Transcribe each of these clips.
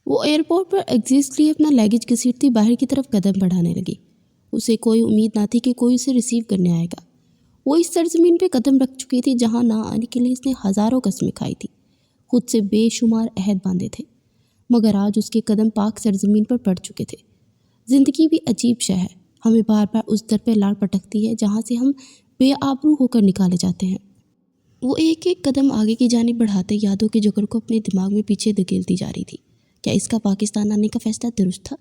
وہ ایئرپورٹ پر ایگزٹ لیے اپنا لیگیج گھسیٹتی باہر کی طرف قدم بڑھانے لگی۔ اسے کوئی امید نہ تھی کہ کوئی اسے ریسیو کرنے آئے گا۔ وہ اس سرزمین پہ قدم رکھ چکی تھی جہاں نہ آنے کے لیے اس نے ہزاروں قسمیں کھائی تھی، خود سے بے شمار عہد باندھے تھے، مگر آج اس کے قدم پاک سرزمین پر پڑ چکے تھے۔ زندگی بھی عجیب شے ہے، ہمیں بار بار اس در پہ لاڑ پٹکتی ہے جہاں سے ہم بے آبرو ہو کر نکالے جاتے ہیں۔ وہ ایک ایک قدم آگے کی جانب بڑھاتے یادوں کے جگر کو اپنے دماغ میں پیچھے دھکیلتی جا رہی تھی۔ کیا اس کا پاکستان آنے کا فیصلہ درست تھا؟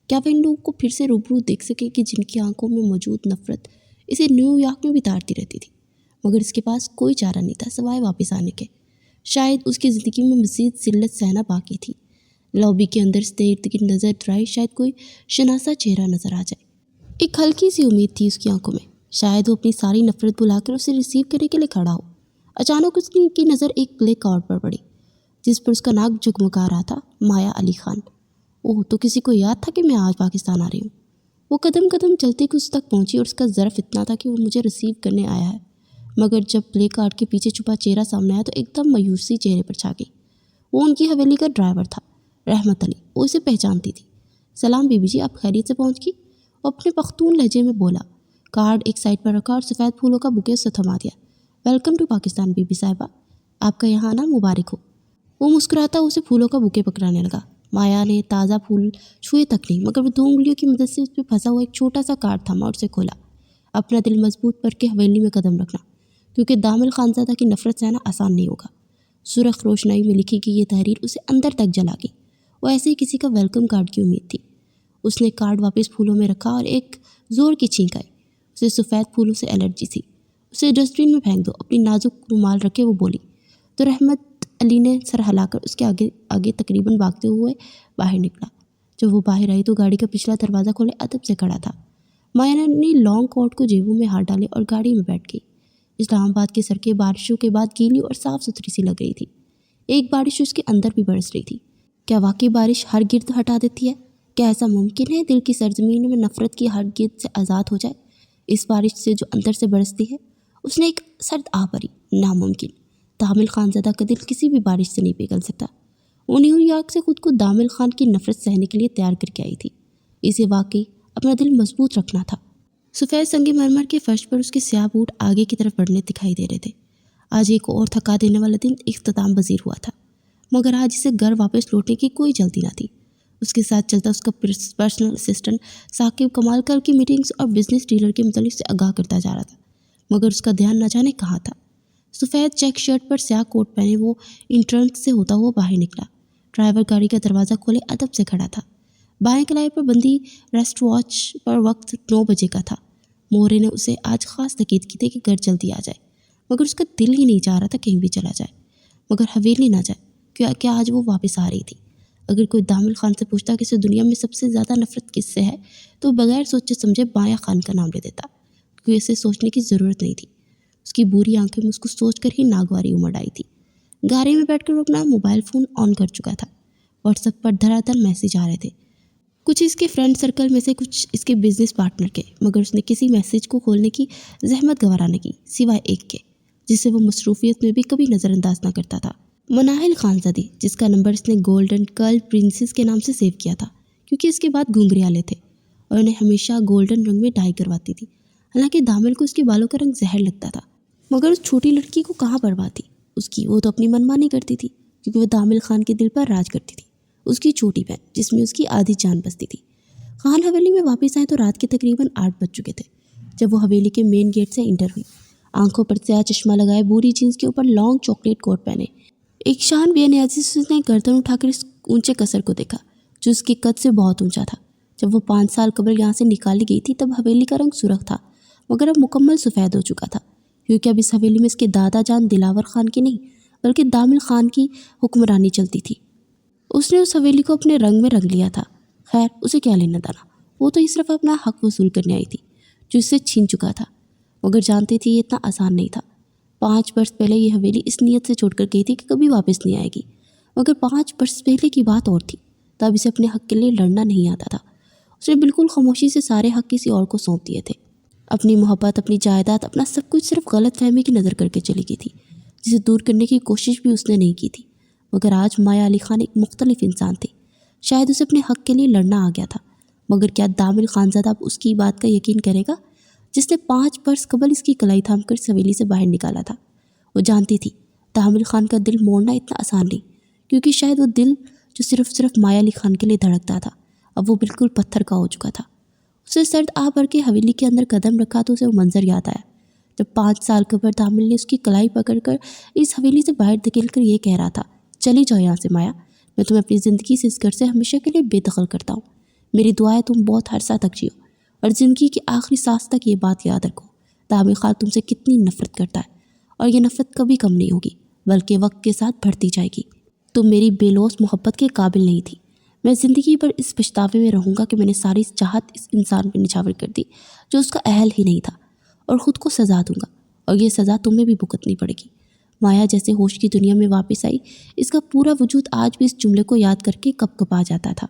کیا وہ ان لوگوں کو پھر سے روبرو دیکھ سکے کہ جن کی آنکھوں میں موجود نفرت اسے نیو یارک میں بھی تارتی رہتی تھی؟ مگر اس کے پاس کوئی چارہ نہیں تھا سوائے واپس آنے کے۔ شاید اس کی زندگی میں مزید ذلت سہنا باقی تھی۔ لابی کے اندر سے ارد گرد نظر درائی، شاید کوئی شناسا چہرہ نظر آ جائے۔ ایک ہلکی سی امید تھی اس کی آنکھوں میں، شاید وہ اپنی ساری نفرت بلا کر اسے ریسیو کرنے کے لیے کھڑا ہو۔ اچانک اس کی نظر ایک بلیک کارڈ پر پڑی جس پر اس کا ناک جگمگا رہا تھا، مایا علی خان۔ اوہ، تو کسی کو یاد تھا کہ میں آج پاکستان آ رہی ہوں۔ وہ قدم قدم چلتی کہ اس تک پہنچی اور اس کا ظرف اتنا تھا کہ وہ مجھے ریسیو کرنے آیا ہے، مگر جب بلیک کارڈ کے پیچھے چھپا چہرہ سامنے آیا تو ایک دم مایوسی چہرے پر چھا گئی۔ وہ ان کی حویلی کا ڈرائیور تھا، رحمت علی۔ وہ اسے پہچانتی تھی۔ سلام بی بی جی، آپ خیریت سے پہنچ گئی؟ وہ اپنے پختون لہجے میں بولا۔ کارڈ ایک سائڈ پر رکھا اور سفید پھولوں کا بوکے اسے تھما دیا۔ ویلکم ٹو پاکستان بی بی صاحبہ، آپ کا یہاں آنا مبارک ہو۔ وہ مسکراتا اسے پھولوں کا بوکے پکڑانے لگا۔ مایا نے تازہ پھول چھوئے تک نہیں، مگر وہ 2 انگلیوں کی مدد سے اس پہ پھنسا ہوا ایک چھوٹا سا کارڈ تھاما اور اسے کھولا۔ اپنا دل مضبوط کر کے حویلی میں قدم رکھنا، کیونکہ دامل خانزادہ کی نفرت سہنا آسان نہیں ہوگا۔ سرخ روشنائی میں لکھی گئی یہ تحریر اسے اندر تک جلا گئی۔ وہ ایسے ہی کسی کا ویلکم کارڈ کی امید تھی۔ اس نے کارڈ واپس پھولوں میں رکھا اور ایک زور کی چھینک آئی۔ اسے سفید پھولوں سے الرجی تھی۔ اسے ڈسٹ بن میں پھینک دو، اپنی نازک رومال رکھے وہ بولی۔ تو رحمت علی نے سر ہلا کر اس کے آگے تقریباً بھاگتے ہوئے باہر نکلا۔ جب وہ باہر آئی تو گاڑی کا پچھلا دروازہ کھولے ادب سے کھڑا تھا۔ مایا نے اپنی لانگ کوٹ کو جیبوں میں ہاتھ ڈالے اور گاڑی میں بیٹھ گئی۔ اسلام آباد کی سڑکیں بارشوں کے بعد گیلی اور صاف ستھری سی لگ رہی تھی۔ ایک بارش اس کے اندر بھی برس رہی تھی۔ کیا واقعی بارش ہر گرد ہٹا دیتی ہے؟ کیا ایسا ممکن ہے دل کی سرزمین میں نفرت کی ہر گرد سے آزاد ہو جائے اس بارش سے جو اندر سے برستی ہے؟ اس نے ایک سرد آہ بھری۔ ناممکن۔ دامل خانزادہ کا دل کسی بھی بارش سے نہیں پگھل سکتا۔ وہ نیو یارک سے خود کو دامل خان کی نفرت سہنے کے لیے تیار کر کے آئی تھی۔ اسے واقعی اپنا دل مضبوط رکھنا تھا۔ سفید سنگ مرمر کے فرش پر اس کے سیاہ بوٹ آگے کی طرف بڑھنے دکھائی دے رہے تھے۔ آج ایک اور تھکا دینے والا دن اختتام پذیر ہوا تھا، مگر آج اسے گھر واپس لوٹنے کی کوئی جلدی نہ تھی۔ اس کے ساتھ چلتا اس کا پرسنل اسسٹنٹ ثاقب کمال کل کی میٹنگز اور بزنس ڈیلر کے متعلق سے آگاہ کرتا جا رہا تھا، مگر اس کا دھیان نہ جانے کہاں تھا۔ سفید چیک شرٹ پر سیاہ کوٹ پہنے وہ انٹرنس سے ہوتا ہوا باہر نکلا۔ ڈرائیور گاڑی کا دروازہ کھولے ادب سے کھڑا تھا۔ بائیں کلائی پر بندی ریسٹ واچ پر وقت 9 بجے کا تھا۔ مورے نے اسے آج خاص تاکید کی تھی کہ گھر جلدی آ جائے، مگر اس کا دل ہی نہیں چاہ رہا تھا کہیں بھی چلا جائے، مگر حویلی نہ جائے، کیا آج وہ واپس آ رہی تھی۔ اگر کوئی دامل خان سے پوچھتا کہ اسے دنیا میں سب سے زیادہ نفرت کس سے ہے تو بغیر سوچے سمجھے مایا خان کا نام لے دیتا، کیونکہ اسے سوچنے کی ضرورت نہیں تھی۔ اس کی بری آنکھوں میں اس کو سوچ کر ہی ناگواری امڑ آئی تھی۔ گاڑی میں بیٹھ کر وہ اپنا موبائل فون آن کر چکا تھا۔ واٹس ایپ پر دھڑا دھڑ میسیج آ رہے تھے، کچھ اس کے فرینڈ سرکل میں سے، کچھ اس کے بزنس پارٹنر کے، مگر اس نے کسی میسیج کو کھولنے کی زحمت گوارا نہ کی سوائے ایک کے جسے وہ مصروفیت میں بھی کبھی نظر انداز نہ کرتا تھا۔ مناہل خانزادی، جس کا نمبر اس نے گولڈن کرل پرنسس کے نام سے سیو کیا تھا کیونکہ اس کے بعد گھنگریالے تھے اور انہیں ہمیشہ گولڈن رنگ میں ڈائی کرواتی تھی۔ حالانکہ دامل کو اس کے بالوں کا رنگ زہر لگتا تھا، مگر اس چھوٹی لڑکی کو کہاں پرواہ تھی اس کی، وہ تو اپنی منمانی کرتی تھی کیونکہ وہ دامل خان کے دل پر راج کرتی تھی۔ اس کی چھوٹی بہن جس میں اس کی آدھی جان بستی تھی۔ خان حویلی میں واپس آئے تو رات کے تقریباً 8 بج چکے تھے جب وہ حویلی کے مین گیٹ سے انٹر ہوئی۔ آنکھوں پر سیاہ چشمہ لگائے، بوری جینس کے اوپر لانگ چاکلیٹ کوٹ پہنے، ایک شان بے نیازی سے اس نے گردن اٹھا کر اس اونچے قصر کو دیکھا جو اس کے قد سے بہت اونچا تھا۔ جب وہ 5 سال قبل یہاں سے نکالی گئی تھی تب حویلی کا رنگ سرخ تھا، مگر اب مکمل سفید ہو چکا تھا، کیونکہ اب اس حویلی میں اس کے دادا جان دلاور خان کی نہیں بلکہ دامل خان کی حکمرانی چلتی تھی۔ اس نے اس حویلی کو اپنے رنگ میں رنگ لیا تھا۔ خیر، اسے کیا لینا دینا، وہ تو اس طرف اپنا حق وصول کرنے آئی تھی جو اس سے چھین چکا تھا، مگر جانتی تھی یہ اتنا آسان نہیں تھا۔ 5 برس پہلے یہ حویلی اس نیت سے چھوڑ کر گئی تھی کہ کبھی واپس نہیں آئے گی، مگر 5 برس پہلے کی بات اور تھی، تب اسے اپنے حق کے لیے لڑنا نہیں آتا تھا۔ اس نے بالکل خاموشی سے سارے حق کسی اور کو سونپ دیے تھے۔ اپنی محبت، اپنی جائیداد، اپنا سب کچھ صرف غلط فہمی کی نظر کر کے چلی گئی تھی جسے دور کرنے کی کوشش بھی اس نے نہیں کی تھی۔ مگر آج مایا علی خان ایک مختلف انسان تھی۔ شاید اسے اپنے حق کے لیے لڑنا آ گیا تھا، مگر کیا دامل خانزادہ اب اس کی بات کا یقین کرے گا جس نے 5 برس قبل اس کی کلائی تھام کر حویلی سے باہر نکالا تھا؟ وہ جانتی تھی دامل خان کا دل موڑنا اتنا آسان نہیں، کیونکہ شاید وہ دل جو صرف مایا علی خان کے لیے دھڑکتا تھا اب وہ بالکل پتھر کا ہو چکا تھا۔ اسے سرد آ بھر کے حویلی کے اندر قدم رکھا تو اسے وہ منظر یاد آیا جب 5 سال قبل دامل نے اس کی کلائی پکڑ کر اس حویلی سے باہر دھکیل کر یہ کہہ رہا تھا، چلی جاؤ یہاں سے مایا، میں تمہیں اپنی زندگی سے اس گھر سے ہمیشہ کے لیے بے دخل کرتا ہوں، میری دعا ہے تم بہت عرصہ تک جیو اور زندگی کی آخری سانس تک یہ بات یاد رکھو، دامل خان تم سے کتنی نفرت کرتا ہے اور یہ نفرت کبھی کم نہیں ہوگی بلکہ وقت کے ساتھ بڑھتی جائے گی۔ تم میری بے لوث محبت کے قابل نہیں تھی، میں زندگی بھر اس پچھتاوے میں رہوں گا کہ میں نے ساری چاہت اس انسان پہ نچھاور کر دی جو اس کا اہل ہی نہیں تھا، اور خود کو سزا دوں گا اور یہ سزا تمہیں بھی بھگتنی پڑے گی۔ مایا جیسے ہوش کی دنیا میں واپس آئی، اس کا پورا وجود آج بھی اس جملے کو یاد کر کے کپ کپا جاتا تھا،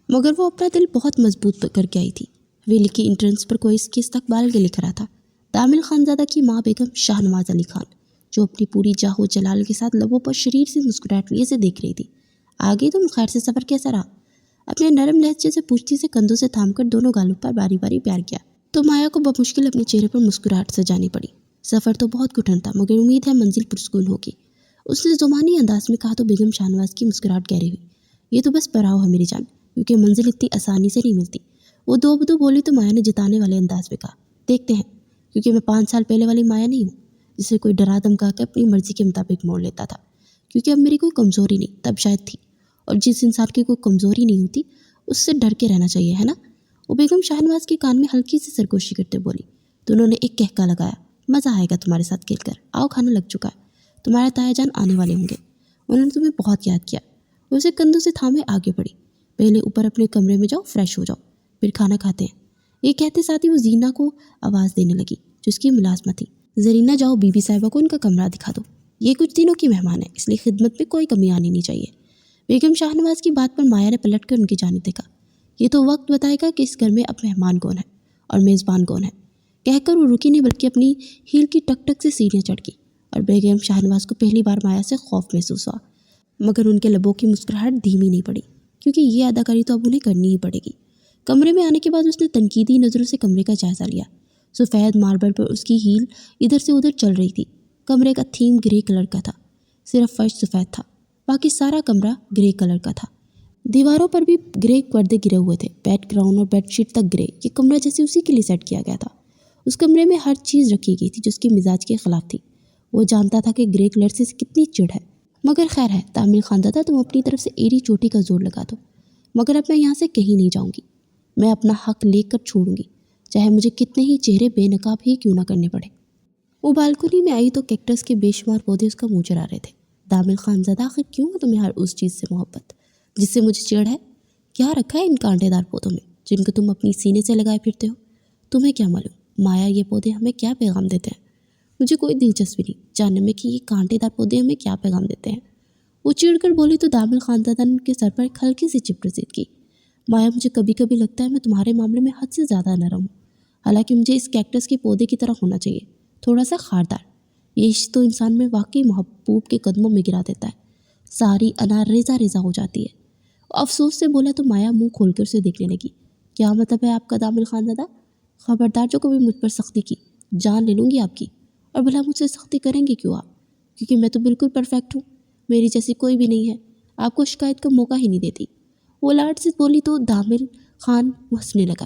مگر وہ اپنا دل بہت مضبوط کر کے آئی تھی۔ حویلی کی انٹرنس پر کوئی اس کے استقبال کے لکھ رہا تھا، دامل خانزادہ کی ماں بیگم شاہ نواز علی خان، جو اپنی پوری جاہ و جلال کے ساتھ لبوں پر شریر سے مسکراہٹ لیے سے دیکھ رہی تھی۔ آگے تم خیر سے سفر کیسا رہا؟ اپنے نرم لہجے سے پوچھتی سے کندھوں سے تھام کر دونوں گالوں پر باری باری پیار کیا تو مایا کو بمشکل اپنے چہرے پر مسکراہٹ سجانی پڑی۔ سفر تو بہت کٹھن تھا مگر امید ہے منزل پرسکون ہوگی، اس نے زمانی انداز میں کہا تو بیگم شاہ نواز کی مسکراہٹ گہری ہوئی۔ یہ تو بس پڑاؤ ہے میری جان، کیونکہ منزل اتنی آسانی سے نہیں ملتی، وہ دو بدو بولی تو مایا نے جتانے والے انداز میں کہا۔ دیکھتے ہیں، کیونکہ میں 5 سال پہلے والی مایا نہیں ہوں جسے کوئی ڈرا دھمکا کے اپنی مرضی کے مطابق موڑ لیتا تھا، کیونکہ اب میری کوئی کمزوری نہیں، تب شاید تھی، اور جس انسان کی کوئی کمزوری نہیں ہوتی اس سے ڈر کے رہنا چاہیے، ہے نا؟ وہ بیگم شاہ نواز کے کان میں ہلکی سی سرگوشی کرتے بولی تو انہوں نے ایک کہکا لگایا، مزہ آئے گا تمہارے ساتھ کھیل کر، آؤ کھانا لگ چکا ہے، تمہارے تایا جان آنے والے ہوں گے، انہوں نے تمہیں بہت یاد کیا۔ وہ اسے کندھوں سے تھامے آگے بڑھی، پہلے اوپر اپنے کمرے میں جاؤ، فریش ہو جاؤ، پھر کھانا کھاتے ہیں۔ یہ کہتے ساتھ ہی وہ زینہ کو آواز دینے لگی جو اس کی ملازمہ تھی، زرینہ جاؤ بی بی صاحبہ کو ان کا کمرہ دکھا دو، یہ کچھ دنوں کی مہمان ہے اس لیے خدمت میں کوئی کمی آنی نہیں چاہیے۔ بیگم شاہ نواز کی بات پر مایا نے پلٹ کر ان کی جانب دیکھا، یہ تو وقت بتائے گا کہ اس گھر میں اب مہمان کون ہے اور میزبان کون ہے، کہہ کر وہ رکی نہیں بلکہ اپنی ہیل کی ٹک ٹک سے سیڑھیاں چڑھ گئی، اور بیگم شاہ نواز کو پہلی بار مایا سے خوف محسوس ہوا، مگر ان کے لبوں کی مسکراہٹ دھیمی نہیں پڑی، کیونکہ یہ اداکاری تو اب انہیں کرنی ہی پڑے گی۔ کمرے میں آنے کے بعد اس نے تنقیدی نظروں سے کمرے کا جائزہ لیا۔ سفید ماربل پر اس کی ہیل ادھر سے ادھر چل رہی تھی۔ کمرے کا تھیم گرے کلر کا تھا، صرف فرش سفید تھا، باقی سارا کمرہ گرے کلر کا تھا۔ دیواروں پر بھی گرے پردے گرے ہوئے تھے، بیڈ گراؤنڈ اور بیڈ شیٹ تک گرے، یہ کمرہ جیسے اسی کے لیے سیٹ کیا گیا تھا۔ اس کمرے میں ہر چیز رکھی گئی تھی جو اس کے مزاج کے خلاف تھی۔ وہ جانتا تھا کہ گرے کلر سے کتنی چڑ ہے، مگر خیر ہے، دامل خانزادہ تم اپنی طرف سے ایڑی چوٹی کا زور لگا دو، مگر اب میں یہاں سے کہیں نہیں جاؤں گی، میں اپنا حق لے کر چھوڑوں گی، چاہے مجھے کتنے ہی چہرے بے نقاب ہی کیوں نہ کرنے پڑے۔ وہ بالکنی میں آئی تو کیکٹس کے بے شمار پودے اس کا منہ چرا رہے تھے۔ دامل خانزادہ آخر کیوں ہے تمہیں ہر اس چیز سے محبت جس سے مجھے چڑ ہے؟ کیا رکھا ہے ان کانٹے دار پودوں میں جن کو تم اپنی سینے سے لگائے پھرتے ہو؟ تمہیں کیا معلوم مایا یہ پودے ہمیں کیا پیغام دیتے ہیں؟ مجھے کوئی دلچسپی نہیں جاننے میں کہ یہ کانٹے دار پودے ہمیں کیا پیغام دیتے ہیں۔ وہ چڑ کر بولی تو دامل خانزادہ نے ان کے سر پر ایک ہلکی سی چپ رسید کی۔ مایا مجھے کبھی کبھی لگتا ہے میں تمہارے معاملے میں حد سے زیادہ نرم ہوں، حالانکہ مجھے اس کیکٹس کے پودے کی طرح ہونا چاہیے، تھوڑا سا خاردار۔ یہ عشق تو انسان میں واقعی محبوب کے قدموں میں گرا دیتا ہے، ساری انار ریزہ ریزہ ہو جاتی ہے۔ افسوس سے بولا تو مایا منہ کھول کر اسے دیکھنے لگی۔ کیا مطلب ہے آپ کا دامل خانزادہ؟ خبردار جو کبھی مجھ پر سختی کی، جان لے لوں گی آپ کی۔ اور بھلا مجھ سے سختی کریں گے کیوں آپ؟ کیونکہ میں تو بالکل پرفیکٹ ہوں، میری جیسی کوئی بھی نہیں ہے، آپ کو شکایت کا موقع ہی نہیں دیتی۔ وہ لاڈ سے بولی تو دامل خان ہنسنے لگا،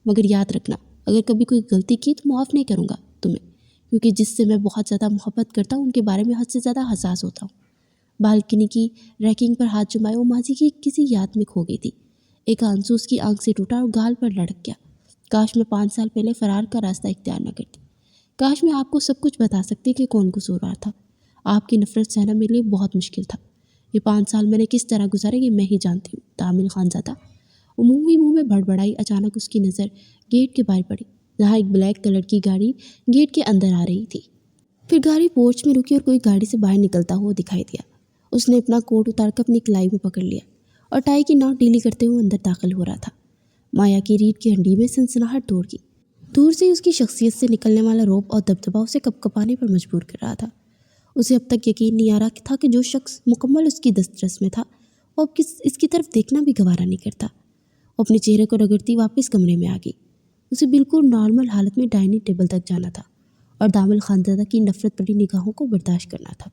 مگر یاد رکھنا اگر کبھی کوئی غلطی کی تو معاف نہیں کروں گا تمہیں، کیونکہ جس سے میں بہت زیادہ محبت کرتا ہوں ان کے بارے میں حد سے زیادہ حساس ہوتا ہوں۔ بالکنی کی ریکنگ پر ہاتھ جمائے وہ ماضی کی کسی یاد میں کھو گئی تھی۔ ایک آنسو اس کی آنکھ سے ٹوٹا اور گال پر لڑک گیا۔ کاش میں 5 سال پہلے فرار کا راستہ اختیار نہ کرتی، کاش میں آپ کو سب کچھ بتا سکتی کہ کون قصوروار تھا۔ آپ کی نفرت سہنا میرے لیے بہت مشکل تھا۔ یہ 5 سال میں نے کس طرح گزارے یہ میں ہی جانتی ہوں دامل خانزادہ۔ وہ منہ میں بڑبڑائی۔ اچانک اس کی نظر گیٹ کے باہر پڑی جہاں ایک بلیک کلر کی گاڑی گیٹ کے اندر آ رہی تھی۔ پھر گاڑی پورچ میں رکی اور کوئی گاڑی سے باہر نکلتا ہوا دکھائی دیا۔ اس نے اپنا کوٹ اتار کر اپنی کلائی میں پکڑ لیا اور ٹائی کی ناٹ ڈھیلی کرتے ہوئے اندر داخل ہو رہا تھا۔ مایا کی ریڑھ کی ہڈی میں سنسناہٹ دوڑ گئی۔ دور سے اس کی شخصیت سے نکلنے والا روب اور دبدبا اسے کپ کپانے پر مجبور کر رہا تھا۔ اسے اب تک یقین نہیں آ رہا تھا کہ جو شخص مکمل اس کی دسترس میں تھا وہ اب اس کی طرف دیکھنا بھی گوارا نہیں کرتا۔ وہ اپنے چہرے کو رگڑتی واپس کمرے میں آ گئی۔ اسے بالکل نارمل حالت میں ڈائننگ ٹیبل تک جانا تھا اور دامل خانزادہ کی نفرت بھری نگاہوں کو برداشت کرنا تھا۔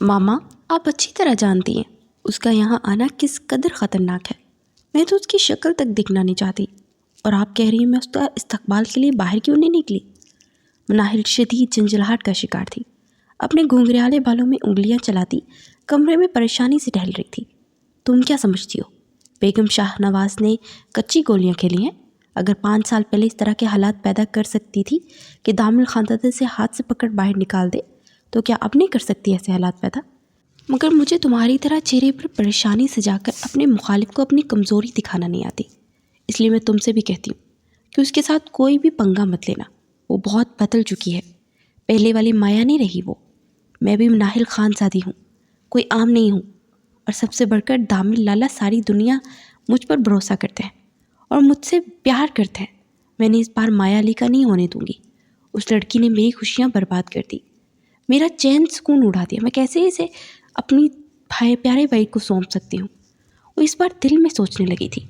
ماما، آپ اچھی طرح جانتی ہیں اس کا یہاں آنا کس قدر خطرناک ہے۔ میں تو اس کی شکل تک دکھنا نہیں چاہتی، اور آپ کہہ رہی ہیں میں اس کا استقبال کے لیے باہر کیوں نہیں نکلی؟ مناہل شدید جھنجھلاہٹ کا شکار تھی۔ اپنے گھنگریالے بالوں میں انگلیاں چلاتی کمرے میں پریشانی سے ٹہل رہی تھی۔ تم کیا سمجھتی ہو بیگم شاہ نواز نے کچی گولیاں کھیلی ہیں؟ اگر 5 سال پہلے اس طرح کے حالات پیدا کر سکتی تھی کہ دامل خانزادہ سے ہاتھ سے پکڑ باہر نکال دے، تو کیا اب نہیں کر سکتی ایسے حالات پیدا؟ مگر مجھے تمہاری طرح چہرے پر پریشانی سجا کر اپنے مخالف کو اپنی کمزوری دکھانا نہیں آتی۔ اس لیے میں تم سے بھی کہتی ہوں کہ اس کے ساتھ کوئی بھی پنگا مت لینا، وہ بہت بدل چکی ہے، پہلے والی مایا نہیں رہی وہ۔ میں بھی مناہل خانزادی ہوں، کوئی عام نہیں ہوں، اور سب سے بڑھ کر دامل لالا ساری دنیا مجھ پر بھروسہ کرتے ہیں اور مجھ سے پیار کرتے ہیں۔ میں نے اس بار مایا علی کا نہیں ہونے دوں گی۔ اس لڑکی نے میری خوشیاں برباد کر دی، میرا چین سکون اڑا دیا۔ میں کیسے اسے اپنی پیارے بھائی کو سونپ سکتی ہوں؟ وہ اس بار دل میں سوچنے لگی تھی۔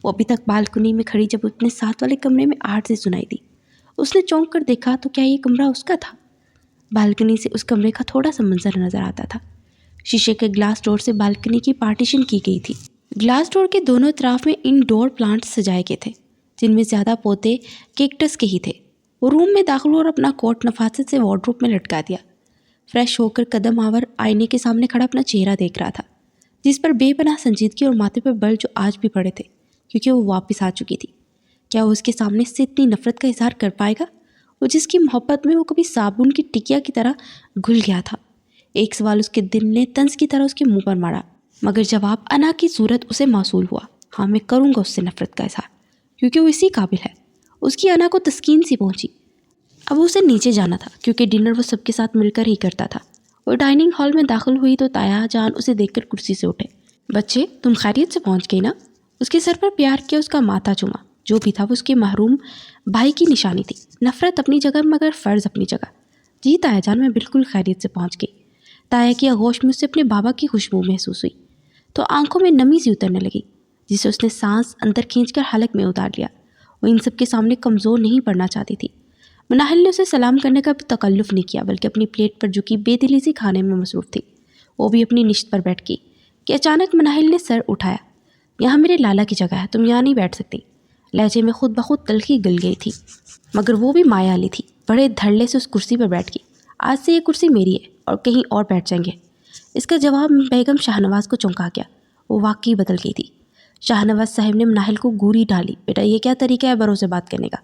وہ ابھی تک بالکنی میں کھڑی جب اس نے ساتھ والے کمرے میں آہٹ سے سنائی دی، اس نے چونک کر دیکھا تو کیا یہ کمرہ اس کا تھا؟ بالکنی سے اس کمرے کا تھوڑا سا منظر نظر آتا تھا۔ شیشے کے گلاس ڈور سے بالکنی کی پارٹیشن کی گئی تھی۔ گلاس ڈور کے دونوں اطراف میں انڈور پلانٹس سجائے گئے تھے، جن میں زیادہ پودے کیکٹس کے ہی تھے۔ وہ روم میں داخل اور اپنا کوٹ نفاست سے وارڈروب میں لٹکا دیا۔ فریش ہو کر قدم آور آئینے کے سامنے کھڑا اپنا چہرہ دیکھ رہا تھا، جس پر بے پناہ سنجیدگی اور ماتھے پر بل جو آج بھی پڑے تھے، کیونکہ وہ واپس آ چکی تھی۔ کیا وہ اس کے سامنے سے اتنی نفرت کا اظہار کر پائے گا؟ وہ جس کی محبت میں وہ کبھی صابن کی ٹکیا کی طرح گھل گیا تھا۔ ایک سوال اس کے دل نے طنز کی طرح اس کے منہ پر مارا، مگر جواب انا کی صورت اسے موصول ہوا۔ ہاں، میں کروں گا اس سے نفرت کا اظہار، کیونکہ وہ اسی قابل ہے۔ اس کی انا کو تسکین سی پہنچی۔ اب اسے نیچے جانا تھا، کیونکہ ڈنر وہ سب کے ساتھ مل کر ہی کرتا تھا۔ وہ ڈائننگ ہال میں داخل ہوئی تو تایا جان اسے دیکھ کر کرسی سے اٹھے۔ بچے، تم خیریت سے پہنچ گئی نا؟ اس کے سر پر پیار کیا، اس کا ماتھا چوما۔ جو بھی تھا وہ اس کے محروم بھائی کی نشانی تھی۔ نفرت اپنی جگہ مگر فرض اپنی جگہ۔ جی تایا جان، میں بالکل خیریت سے پہنچ گئی۔ تایا کی آغوش میں اسے اپنے بابا کی خوشبو محسوس ہوئی تو آنکھوں میں نمی سی اترنے لگی، جسے اس نے سانس اندر کھینچ کر حلق میں اتار لیا۔ وہ ان سب کے سامنے کمزور نہیں پڑنا چاہتی تھی۔ مناہل نے اسے سلام کرنے کا بھی تکلف نہیں کیا، بلکہ اپنی پلیٹ پر جھکی بے دلی سے کھانے میں مصروف تھی۔ وہ بھی اپنی نشت پر بیٹھ گئی کہ اچانک مناہل نے سر اٹھایا۔ یہاں میرے لالا کی جگہ ہے، تم یہاں نہیں بیٹھ سکتی۔ لہجے میں خود بخود تلخی گل گئی تھی، مگر وہ بھی مایا علی تھی۔ بڑے دھڑلے سے اس کرسی پر بیٹھ گئی۔ آج سے یہ کرسی میری ہے اور کہیں اور بیٹھ جائیں گے۔ اس کا جواب بیگم شاہ نواز کو چونکا گیا۔ وہ واقعی بدل گئی تھی۔ شاہ نواز صاحب نے مناہل کو گوری ڈالی۔ بیٹا، یہ کیا طریقہ ہے بروں سے بات کرنے کا؟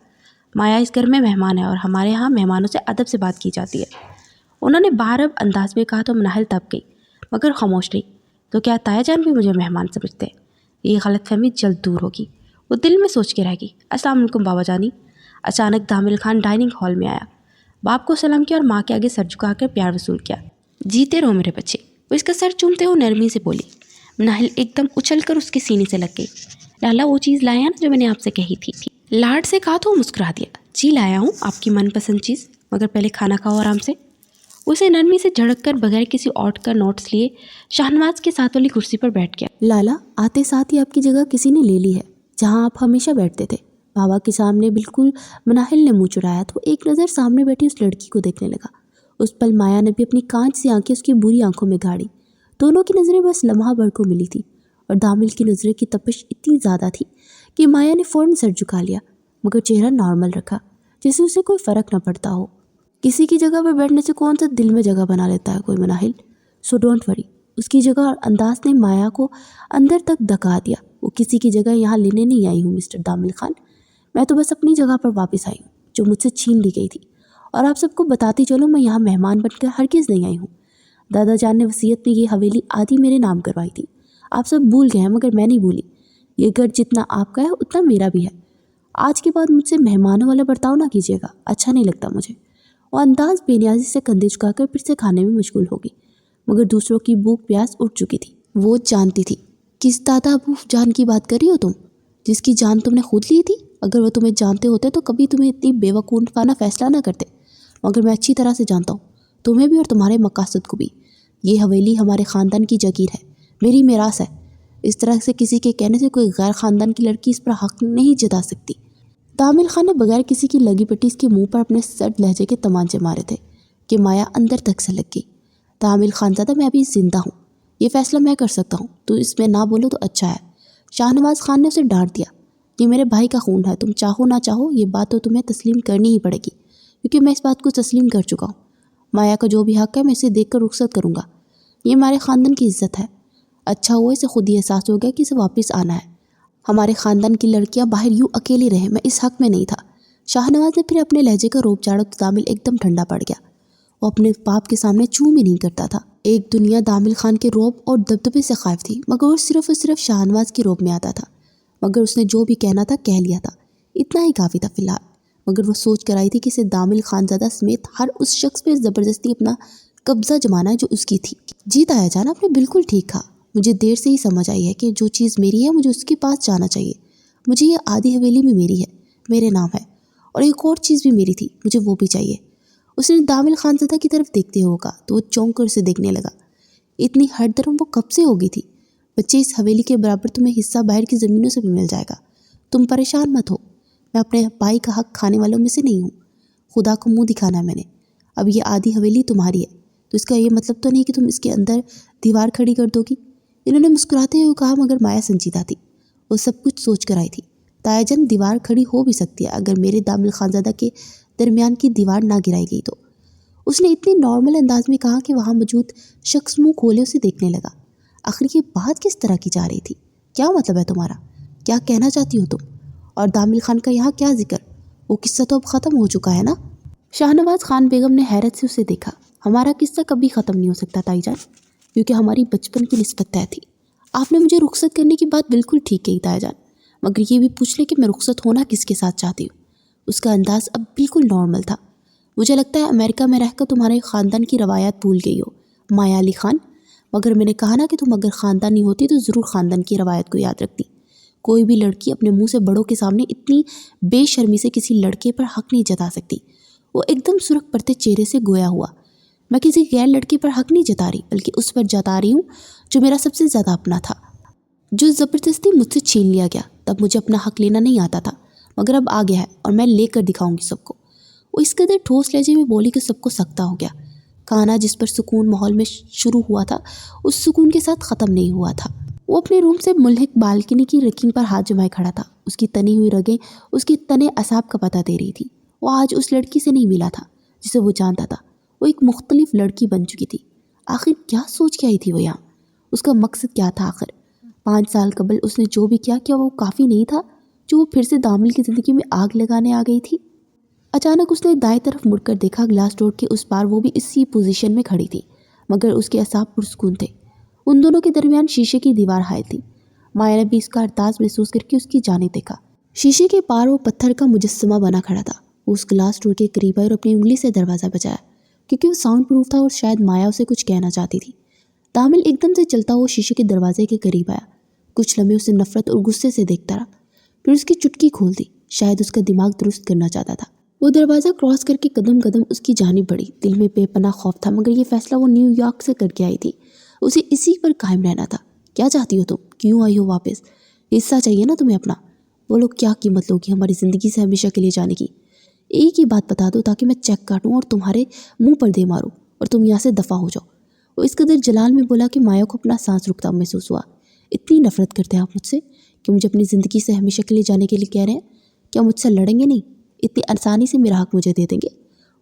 مایا اس گھر میں مہمان ہے اور ہمارے ہاں مہمانوں سے ادب سے بات کی جاتی ہے۔ انہوں نے بارب انداز میں کہا تو مناہل تب گئی، مگر خاموش رہی۔ تو کیا تایا جان بھی مجھے مہمان سمجھتے ہیں؟ یہ غلط فہمی جلد دور ہوگی، وہ دل میں سوچ کے رہ گئی۔ السلام علیکم بابا جانی۔ اچانک دامل خان ڈائننگ ہال میں آیا، باپ کو سلام کیا اور ماں کے آگے سر جھکا کر پیار وصول کیا۔ جیتے رہو میرے بچے، وہ اس کا سر چومتے ہوئے نرمی سے بولی۔ مناہل ایک دم اچھل کر اس کے سینے سے لگ گئی۔ لالا، وہ چیز لایا نا جو میں نے آپ سے کہی تھی؟ لاڈ سے کہا تو وہ مسکرا دیا۔ جی لایا ہوں، آپ کی من پسند چیز، مگر پہلے کھانا کھاؤ آرام سے۔ اسے نرمی سے جھڑک کر بغیر کسی آرڈر کا نوٹس لیے شاہنواز کے ساتھ والی کرسی پر بیٹھ گیا۔ لالا، آتے ساتھ ہی آپ کی جگہ کسی نے لے لی ہے، جہاں آپ ہمیشہ بیٹھتے تھے۔ بابا کے سامنے بالکل مناہل نے منہ چڑھایا تو ایک نظر سامنے بیٹھی اس لڑکی کو دیکھنے لگا۔ اس پل مایا نے بھی اپنی کانچ سی آنکھیں اس کی بری آنکھوں میں گاڑی۔ دونوں کی نظریں بس لمحہ بھر کو ملی تھی، اور دامل کی نظریں کی تپش اتنی زیادہ تھی کہ مایا نے فوراً سر جھکا لیا، مگر چہرہ نارمل رکھا، جیسے اسے کوئی فرق نہ پڑتا ہو۔ کسی کی جگہ پر بیٹھنے سے کون سا دل میں جگہ بنا لیتا ہے کوئی مناہل؟ So don't worry. اس کی جگہ اور انداز نے مایا کو اندر تک دھکا دیا۔ وہ کسی کی جگہ یہاں لینے نہیں آئی ہوں مسٹر دامل خان، میں تو بس اپنی جگہ پر واپس آئی ہوں جو مجھ سے چھین لی گئی تھی، اور آپ سب کو بتاتی چلوں میں یہاں مہمان بن کر ہرگز نہیں آئی ہوں۔ دادا جان نے وصیت میں یہ حویلی آدھی میرے نام کروائی تھی، آپ سب بھول گئے ہیں مگر میں نہیں بھولی۔ یہ گھر جتنا آپ کا ہے اتنا میرا بھی ہے۔ آج کے بعد مجھ سے مہمانوں والا برتاؤ نہ کیجیے گا، اچھا نہیں لگتا مجھے۔ وہ انداز بے نیازی سے کندھے جھکا کر پھر سے کھانے میں مشغول ہوگی، مگر دوسروں کی بھوک پیاس اٹھ چکی تھی۔ وہ جانتی تھی کس دادا ابو جان کی بات کر رہی ہو تم، جس کی جان تم نے خود لی تھی؟ اگر وہ تمہیں جانتے ہوتے تو کبھی تمہیں اتنی بے وقوفانہ فیصلہ نہ کرتے، مگر میں اچھی طرح سے جانتا ہوں تمہیں بھی اور تمہارے مقاصد کو بھی۔ یہ حویلی ہمارے خاندان کی جگیر ہے، میری میراث ہے۔ اس طرح سے کسی کے کہنے سے کوئی غیر خاندان کی لڑکی اس پر حق نہیں جتا سکتی۔ تامل خان نے بغیر کسی کی لگی پٹی اس کے منہ پر اپنے سرد لہجے کے تمانچے مارے تھے کہ مایا اندر تک سے لگ گئی۔ تامل خان زادہ، میں ابھی زندہ ہوں، یہ فیصلہ میں کر سکتا ہوں، تو اس میں نہ بولو تو اچھا ہے۔ شاہنواز خان نے اسے ڈانٹ دیا، یہ میرے بھائی کا خون ہے، تم چاہو نہ چاہو یہ بات تو تمہیں تسلیم کرنی ہی پڑے گی، کیونکہ میں اس بات کو تسلیم کر چکا ہوں۔ مایا کا جو بھی حق ہے میں اسے دیکھ کر رخصت کروں گا، یہ ہمارے خاندان کی عزت ہے۔ اچھا ہوا اسے خود ہی احساس ہو گیا کہ اسے واپس آنا ہے۔ ہمارے خاندان کی لڑکیاں باہر یوں اکیلی رہیں، میں اس حق میں نہیں تھا۔ شاہنواز نے پھر اپنے لہجے کا روپ چاڑا تو دامل ایک دم ٹھنڈا پڑ گیا۔ وہ اپنے باپ کے سامنے چوں بھی نہیں کرتا تھا۔ ایک دنیا دامل خان کے روب اور دبدبے سے خائف تھی، مگر وہ صرف اور صرف شاہنواز کی روب میں آتا تھا۔ مگر اس نے جو بھی کہنا تھا کہہ لیا تھا، اتنا ہی کافی تھا فی الحال۔ مگر وہ سوچ کر آئی تھی کہ اسے دامل خان زادہ سمیت ہر اس شخص پہ زبردستی اپنا قبضہ جمانا ہے جو اس کی تھی۔ جی تایا جان، آپ نے بالکل ٹھیک کہا، مجھے دیر سے ہی سمجھ آئی ہے کہ جو چیز میری ہے مجھے اس کے پاس جانا چاہیے۔ مجھے یہ آدھی حویلی بھی میری ہے، میرے نام ہے، اور ایک اور چیز بھی میری تھی، مجھے وہ بھی چاہیے۔ اس نے دامل خان زادہ کی طرف دیکھتے ہوئے کہا تو وہ چونک کر اسے دیکھنے لگا۔ اتنی ہر درم وہ کب سے ہو گئی تھی؟ بچے، اس حویلی کے برابر تمہیں حصہ باہر کی زمینوں سے بھی مل جائے گا، تم پریشان مت ہو۔ میں اپنے بھائی کا حق کھانے والوں میں سے نہیں ہوں، خدا کو منہ دکھانا ہے میں نے۔ اب یہ آدھی حویلی تمہاری ہے، تو اس کا یہ مطلب تو نہیں کہ تم اس کے اندر دیوار کھڑی کر دو گی۔ انہوں نے مسکراتے ہوئے کہا، مگر مایا سنجیدہ تھی، وہ سب کچھ سوچ کر آئی تھی۔ تایا جان، دیوار کھڑی ہو بھی سکتی ہے اگر میرے دامل خانزادہ کے درمیان کی دیوار نہ گرائی گئی تو۔ اس نے اتنے نارمل انداز میں کہا کہ وہاں موجود شخص منہ کھولے اسے دیکھنے لگا۔ آخر یہ بات کس طرح کی جا رہی تھی؟ کیا مطلب ہے تمہارا؟ کیا کہنا چاہتی ہو تم؟ اور دامل خان کا یہاں کیا ذکر؟ وہ قصہ تو اب ختم ہو چکا ہے نا؟ شاہنواز خان بیگم نے حیرت سے اسے دیکھا۔ ہمارا قصہ کبھی ختم نہیں ہو سکتا تائی جان، کیونکہ ہماری بچپن کی نسبت طے تھی۔ آپ نے مجھے رخصت کرنے کی بات بالکل ٹھیک کہی تایا جان، مگر یہ بھی پوچھ لیں کہ میں رخصت ہونا کس کے ساتھ چاہتی ہوں۔ اس کا انداز اب بالکل نارمل تھا۔ مجھے لگتا ہے امریکہ میں رہ کر تمہارے خاندان کی روایات بھول گئی ہو مایا علی خان، مگر میں نے کہا نا کہ تم اگر خاندانی ہوتی تو ضرور خاندان کی روایت کو یاد رکھتی۔ کوئی بھی لڑکی اپنے منہ سے بڑوں کے سامنے اتنی بے شرمی سے کسی لڑکے پر حق نہیں جتا سکتی۔ وہ ایک دم سرخ پڑتے چہرے سے گویا ہوا، میں کسی غیر لڑکے پر حق نہیں جتا رہی، بلکہ اس پر جتا رہی ہوں جو میرا سب سے زیادہ اپنا تھا، جو زبردستی مجھ سے چھین لیا گیا۔ تب مجھے اپنا حق لینا نہیں آتا تھا، مگر اب آ گیا ہے اور میں لے کر دکھاؤں گی سب کو۔ وہ اس قدر ٹھوس لہجے میں بولی کہ سب کو سکتا ہو گیا۔ کھانا جس پر سکون ماحول میں شروع ہوا تھا، اس سکون کے ساتھ ختم نہیں ہوا تھا۔ وہ اپنے روم سے ملحق بالکنی کی رکنگ پر ہاتھ جمائے کھڑا تھا۔ اس کی تنی ہوئی رگیں اس کے تنے اعصاب کا پتہ دے رہی تھی۔ وہ آج اس لڑکی سے نہیں ملا تھا جسے وہ جانتا تھا، وہ ایک مختلف لڑکی بن چکی تھی۔ آخر کیا سوچ کے آئی تھی وہ یہاں؟ اس کا مقصد کیا تھا آخر؟ 5 سال قبل اس نے جو بھی کیا وہ کافی نہیں تھا جو وہ پھر سے دامل کی زندگی میں آگ لگانے آ گئی تھی؟ اچانک اس نے دائیں طرف مڑ کر دیکھا، گلاس ڈور کے اس پار وہ بھی اسی پوزیشن میں کھڑی تھی، مگر اس کے اعصاب پرسکون تھے۔ ان دونوں کے درمیان شیشے کی دیوار حائل تھی۔ مایا نے بھی اس کا ارتاز محسوس کر کے اس کی جانب دیکھا۔ شیشے کے پار وہ پتھر کا مجسمہ بنا کھڑا تھا۔ وہ اس گلاس ڈور کے قریب آئی اور اپنی انگلی سے دروازہ بجایا، کیونکہ وہ ساؤنڈ پروف تھا اور شاید مایا اسے کچھ کہنا چاہتی تھی۔ دامل ایک دم سے چلتا ہوا شیشے کے دروازے کے قریب آیا، کچھ لمحے اسے نفرت اور غصے سے دیکھتا رہا، پھر اس کی چٹکی کھول دی، شاید اس کا دماغ درست کرنا چاہتا تھا۔ وہ دروازہ کراس کر کے قدم قدم اس کی جانب بڑھی۔ دل میں بے پناہ خوف تھا، مگر یہ فیصلہ وہ نیو یارک سے کر کے آئی تھی، اسے اسی پر قائم رہنا تھا۔ کیا چاہتی ہو تم؟ کیوں آئی ہو واپس؟ حصہ چاہیے نا تمہیں اپنا؟ بولو کیا قیمت لوگی ہماری زندگی سے ہمیشہ کے لیے جانے کی؟ ایک ہی بات بتا دو تاکہ میں چیک کاٹوں اور تمہارے منہ پر دے ماروں اور تم یہاں سے دفع ہو جاؤ۔ وہ اس قدر جلال میں بولا کہ مایا کو اپنا سانس رکتا محسوس ہوا۔ اتنی نفرت کرتے ہیں آپ مجھ سے کہ مجھے اپنی زندگی سے ہمیشہ کے لیے جانے کے لیے کہہ رہے ہیں؟ کیا مجھ سے لڑیں گے نہیں؟ اتنی آسانی سے میرا حق مجھے دے دیں گے؟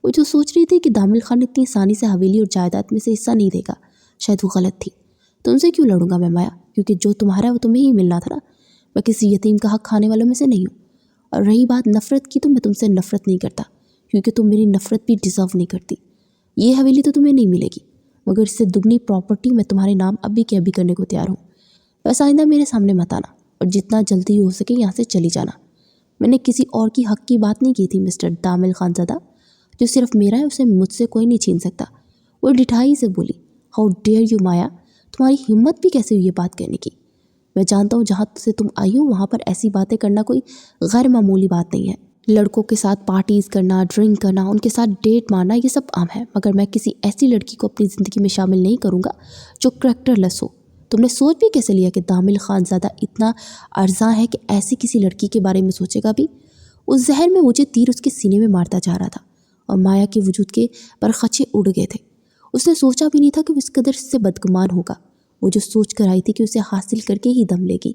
وہ جو سوچ رہی تھی کہ دامل خان اتنی آسانی سے حویلی اور جائیداد میں سے حصہ نہیں دے گا، شاید وہ غلط تھی۔ تم سے کیوں لڑوں گا میں مایا؟ کیونکہ جو تمہارا ہے وہ تمہیں ہی ملنا تھا نا۔ میں کسی یتیم کا حق کھانے والوں میں سے نہیں ہوں۔ اور رہی بات نفرت کی، تو میں تم سے نفرت نہیں کرتا، کیونکہ تم میری نفرت بھی ڈیزرو نہیں کرتی۔ یہ حویلی تو تمہیں نہیں ملے گی، مگر اس سے دگنی پراپرٹی میں تمہارے نام ابھی کے ابھی کرنے کو تیار ہوں۔ بس آئندہ میرے سامنے مت آنا، اور جتنا جلدی ہو سکے یہاں سے چلی جانا۔ میں نے کسی اور کی حق کی بات نہیں کی تھی مسٹر دامل خان زادہ، جو صرف میرا ہے اسے مجھ سے کوئی نہیں چھین سکتا۔ وہ ڈٹھائی سے بولی، ہاؤ ڈیئر یو مایا، تمہاری ہمت بھی کیسے ہوئی یہ بات کہنے کی؟ میں جانتا ہوں جہاں سے تم آئی ہو وہاں پر ایسی باتیں کرنا کوئی غیر معمولی بات نہیں ہے۔ لڑکوں کے ساتھ پارٹیز کرنا، ڈرنک کرنا، ان کے ساتھ ڈیٹ مارنا، یہ سب عام ہے، مگر میں کسی ایسی لڑکی کو اپنی زندگی میں شامل نہیں کروں گا جو کریکٹر لیس ہو، تم نے سوچ بھی کیسے لیا کہ دامل خان زادہ اتنا ارزاں ہے کہ ایسی کسی لڑکی کے بارے میں سوچے گا بھی؟ اس ذہن میں مجھے تیر اس کے سینے میں مارتا جا رہا تھا اور مایا کے وجود کے پرخچے اڑ گئے تھے۔ اس نے سوچا بھی نہیں تھا کہ وہ اس قدر سے بدگمان ہوگا۔ وہ جو سوچ کر آئی تھی کہ اسے حاصل کر کے ہی دم لے گی،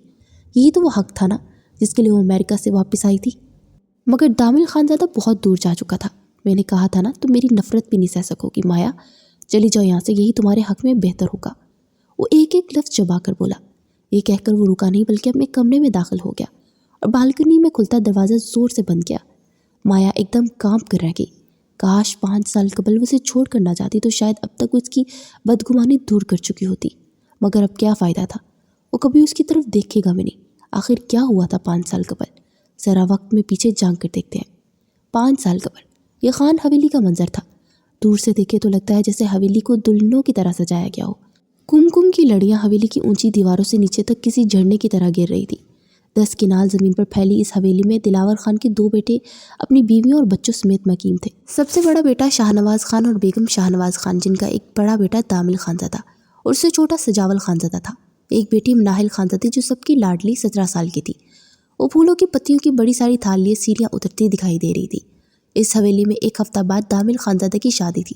یہی تو وہ حق تھا نا جس کے لیے وہ امریکہ سے واپس آئی تھی۔ مگر دامل خان زادہ بہت دور جا چکا تھا۔ میں نے کہا تھا نا تم میری نفرت بھی نہیں سہ سکو گی مایا، چلی جاؤ یہاں سے، یہی تمہارے حق میں بہتر ہوگا۔ وہ ایک ایک لفظ چبا کر بولا۔ یہ کہہ کر وہ رکا نہیں بلکہ اپنے کمرے میں داخل ہو گیا اور بالکنی میں کھلتا دروازہ زور سے بند کیا۔ مایا ایک دم کانپ کر رہ گئی۔ کاش 5 سال قبل وہ اسے چھوڑ کر نہ جاتی تو شاید اب تک وہ اس کی بدگمانی دور کر چکی ہوتی، مگر اب کیا فائدہ تھا؟ وہ کبھی اس کی طرف دیکھے گا بھی نہیں۔ آخر کیا ہوا تھا 5 سال قبل؟ ذرا وقت میں پیچھے جھانک کر دیکھتے ہیں۔ 5 سال قبل یہ خان حویلی کا منظر تھا۔ دور سے دیکھے تو لگتا ہے جیسے حویلی کو دلہنوں کی طرح سجایا گیا ہو۔ کم کی لڑیاں حویلی کی اونچی دیواروں سے نیچے تک کسی جھرنے کی طرح گر رہی تھی۔ 10 کنال زمین پر پھیلی اس حویلی میں دلاور خان کے 2 بیٹے اپنی بیویوں اور بچوں سمیت مقیم تھے۔ سب سے بڑا بیٹا شاہنواز خان اور بیگم شاہنواز خان، جن کا ایک بڑا بیٹا دامل خان زادہ اور اس سے چھوٹا سجاول خان زادہ تھا۔ ایک بیٹی مناہل خان زادی جو سب کی لاڈلی 17 سال کی تھی۔ وہ پھولوں کی پتیوں کی بڑی ساری تھال لیے سیڑھیاں اترتی دکھائی دے رہی تھی۔ اس حویلی میں 1 ہفتہ بعد دامل خان زادہ کی شادی تھی،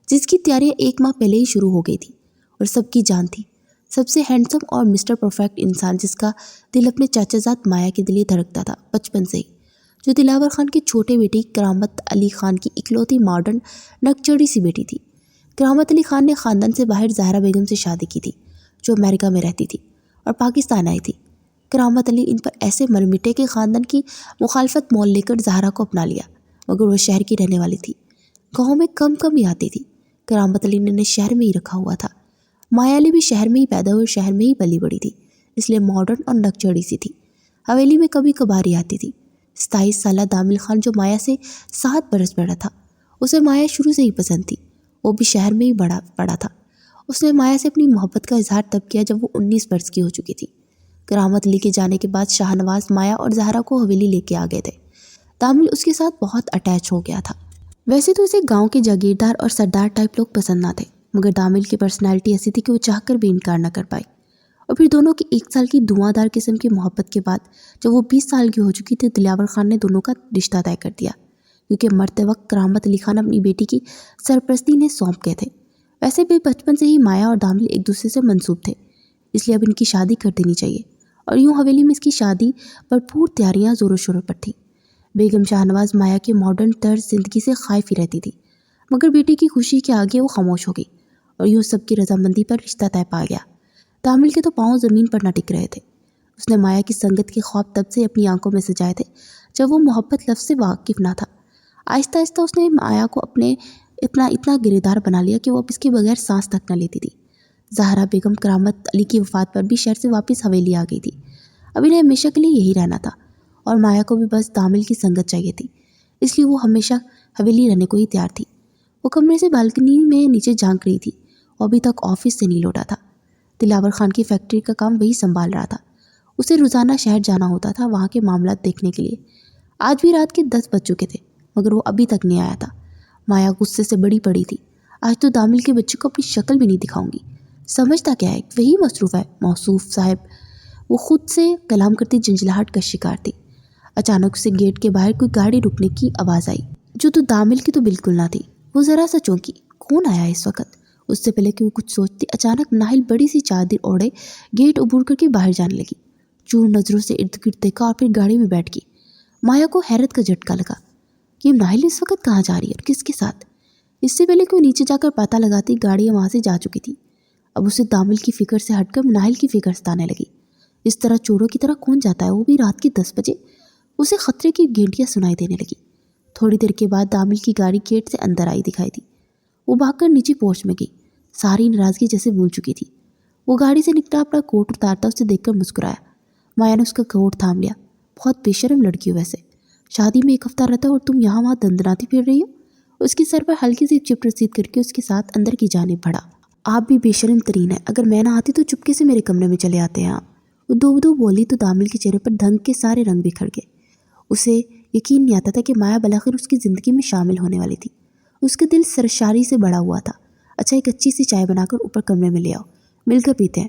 جس کی تیاریاں 1 ماہ پہلے ہی شروع ہو گئی تھی اور سب کی جان تھی۔ سب سے ہینڈسم اور مسٹر پرفیکٹ انسان جس کا دل اپنے چاچا زاد مایا کے دل ہی دھڑکتا تھا بچپن سے ہی، جو دلاور خان کے چھوٹے بیٹی کرامت علی خان کی اکلوتی ماڈرن نکچڑی سی بیٹی تھی۔ کرامت علی خان نے خاندان سے باہر زہرا بیگم سے شادی کی تھی، جو امریکہ میں رہتی تھی اور پاکستان آئی تھی۔ کرامت علی ان پر ایسے مر مٹے کہ خاندان کی مخالفت مول لے کر زہرا کو اپنا لیا، مگر وہ شہر کی رہنے والی تھی، گاؤں میں کم ہی آتی تھی۔ کرامت علی نے شہر میں ہی رکھا ہوا تھا۔ مایا علی بھی شہر میں ہی پیدا ہوئی اور شہر میں ہی پلی بڑی تھی، اس لیے ماڈرن اور نکچڑی سی تھی۔ حویلی میں کبھی کبھار ہی آتی تھی۔ 27 سالہ دامل خان جو مایا سے 7 برس بڑا تھا، اسے مایا شروع سے ہی پسند تھی۔ وہ بھی شہر میں ہی بڑا تھا۔ اس نے مایا سے اپنی محبت کا اظہار تب کیا جب وہ 19 برس کی ہو چکی تھی۔ کرامت علی کے جانے کے بعد شاہنواز مایا اور زہرا کو حویلی لے کے آ گئے تھے۔ دامل اس کے ساتھ بہت اٹیچ ہو گیا تھا۔ ویسے تو اسے گاؤں کے جاگیردار اور سردار ٹائپ لوگ پسند نہ تھے، مگر دامل کی پرسنالٹی ایسی تھی کہ وہ چاہ کر بھی انکار نہ کر پائی۔ اور پھر دونوں کی 1 سال کی دھواں دار قسم کی محبت کے بعد جب وہ 20 سال کی ہو چکی تھی، دلاور خان نے دونوں کا رشتہ طے کر دیا، کیونکہ مرتے وقت کرامت علی خان اپنی بیٹی کی سرپرستی نے سونپ گئے تھے۔ ویسے بھی بچپن سے ہی مایا اور دامل ایک دوسرے سے منسوب تھے، اس لیے اب ان کی شادی کر دینی چاہیے۔ اور یوں حویلی میں اس کی شادی بھرپور تیاریاں زور و شور پر تھیں۔ بیگم شاہنواز مایا کے ماڈرن طرز زندگی سے خائف ہی رہتی تھی، مگر بیٹی کی خوشی کے آگے وہ خاموش ہو گئی اور یوں سب کی رضامندی پر رشتہ طے پا گیا۔ دامل کے تو پاؤں زمین پر نہ ٹک رہے تھے۔ اس نے مایا کی سنگت کے خواب تب سے اپنی آنکھوں میں سجائے تھے جب وہ محبت لفظ سے واقف نہ تھا۔ آہستہ آہستہ اس نے مایا کو اپنے اتنا گریدار بنا لیا کہ وہ اب اس کے بغیر سانس تک نہ لیتی تھی۔ زہرا بیگم کرامت علی کی وفات پر بھی شہر سے واپس حویلی آ گئی تھی۔ اب انہیں ہمیشہ کے لیے یہی رہنا تھا اور مایا کو بھی بس دامل کی سنگت چاہیے تھی، اس لیے وہ ہمیشہ حویلی رہنے کو ہی تیار تھی۔ وہ کمرے سے بالکنی میں نیچے جھانک رہی تھی اور ابھی تک آفس سے نہیں لوٹا تھا۔ دلاور خان کی فیکٹری کا کام وہی سنبھال رہا تھا۔ اسے روزانہ شہر جانا ہوتا تھا وہاں کے معاملات دیکھنے کے لیے۔ آج بھی رات کے 10 بج چکے تھے مگر وہ ابھی تک نہیں آیا تھا۔ مایا غصے سے بڑی پڑی تھی۔ آج تو دامل کے بچے کو اپنی شکل بھی نہیں دکھاؤں گی، سمجھتا کیا ہے، وہی مصروف ہے موصوف صاحب۔ وہ خود سے کلام کرتی جھنجھلاہٹ کا شکار تھی۔ اچانک سے گیٹ کے باہر کوئی گاڑی رکنے کی آواز آئی، جو تو دامل کی تو بالکل نہ تھی۔ وہ ذرا سا چونکی، کون آیا اس وقت؟ اس سے پہلے کہ وہ کچھ سوچتی اچانک ناہل بڑی سی چادر اوڑھے گیٹ عبور کر کے باہر جانے لگی۔ چور نظروں سے ارد گرد دیکھا اور پھر گاڑی میں بیٹھ گئی۔ مایا کو حیرت کا جھٹکا لگا کہ ناہل اس وقت کہاں جا رہی ہے اور کس کے ساتھ؟ اس سے پہلے کہ وہ نیچے جا کر پتہ لگاتی گاڑیاں وہاں سے جا چکی تھی۔ اب اسے دامل کی فکر سے ہٹ کر ناہل کی فکر ستانے لگی۔ اس طرح چوروں کی طرح کون جاتا ہے، وہ بھی رات کے 10 بجے؟ اسے خطرے کی گھنٹیاں سنائی دینے لگی۔ تھوڑی دیر کے بعد دامل کی گاڑی گیٹ سے اندر آئی دکھائی دی۔ وہ بھاگ کر نیچے پورچ میں گئی، ساری ناراضگی جیسے بھول چکی تھی۔ وہ گاڑی سے نکلا، اپنا کوٹ اتارتا اسے دیکھ کر مسکرایا۔ مایا نے اس کا کوٹ تھام لیا۔ بہت بے شرم لڑکی ہو ویسے، شادی میں 1 ہفتہ رہتا اور تم یہاں وہاں دندناتی پھر رہی ہو۔ اس کی سر پر ہلکی سی چپٹ رسید کر کے اس کے ساتھ اندر کی جانب بڑھا۔ آپ بھی بے شرم ترین ہے، اگر میں نہ آتی تو چپکے سے میرے کمرے میں چلے آتے ہیں آپ۔ وہ دو بولی تو دامل کے چہرے پر دھنگ کے سارے رنگ بکھر گئے۔ اسے یقین نہیں آتا تھا کہ مایا بالآخر اس کی زندگی میں شامل ہونے والی تھی۔ اس کا دل سرشاری سے بڑا ہوا تھا۔ اچھا ایک اچھی سی چائے بنا کر اوپر کمرے میں لے آؤ، مل کر پیتے ہیں۔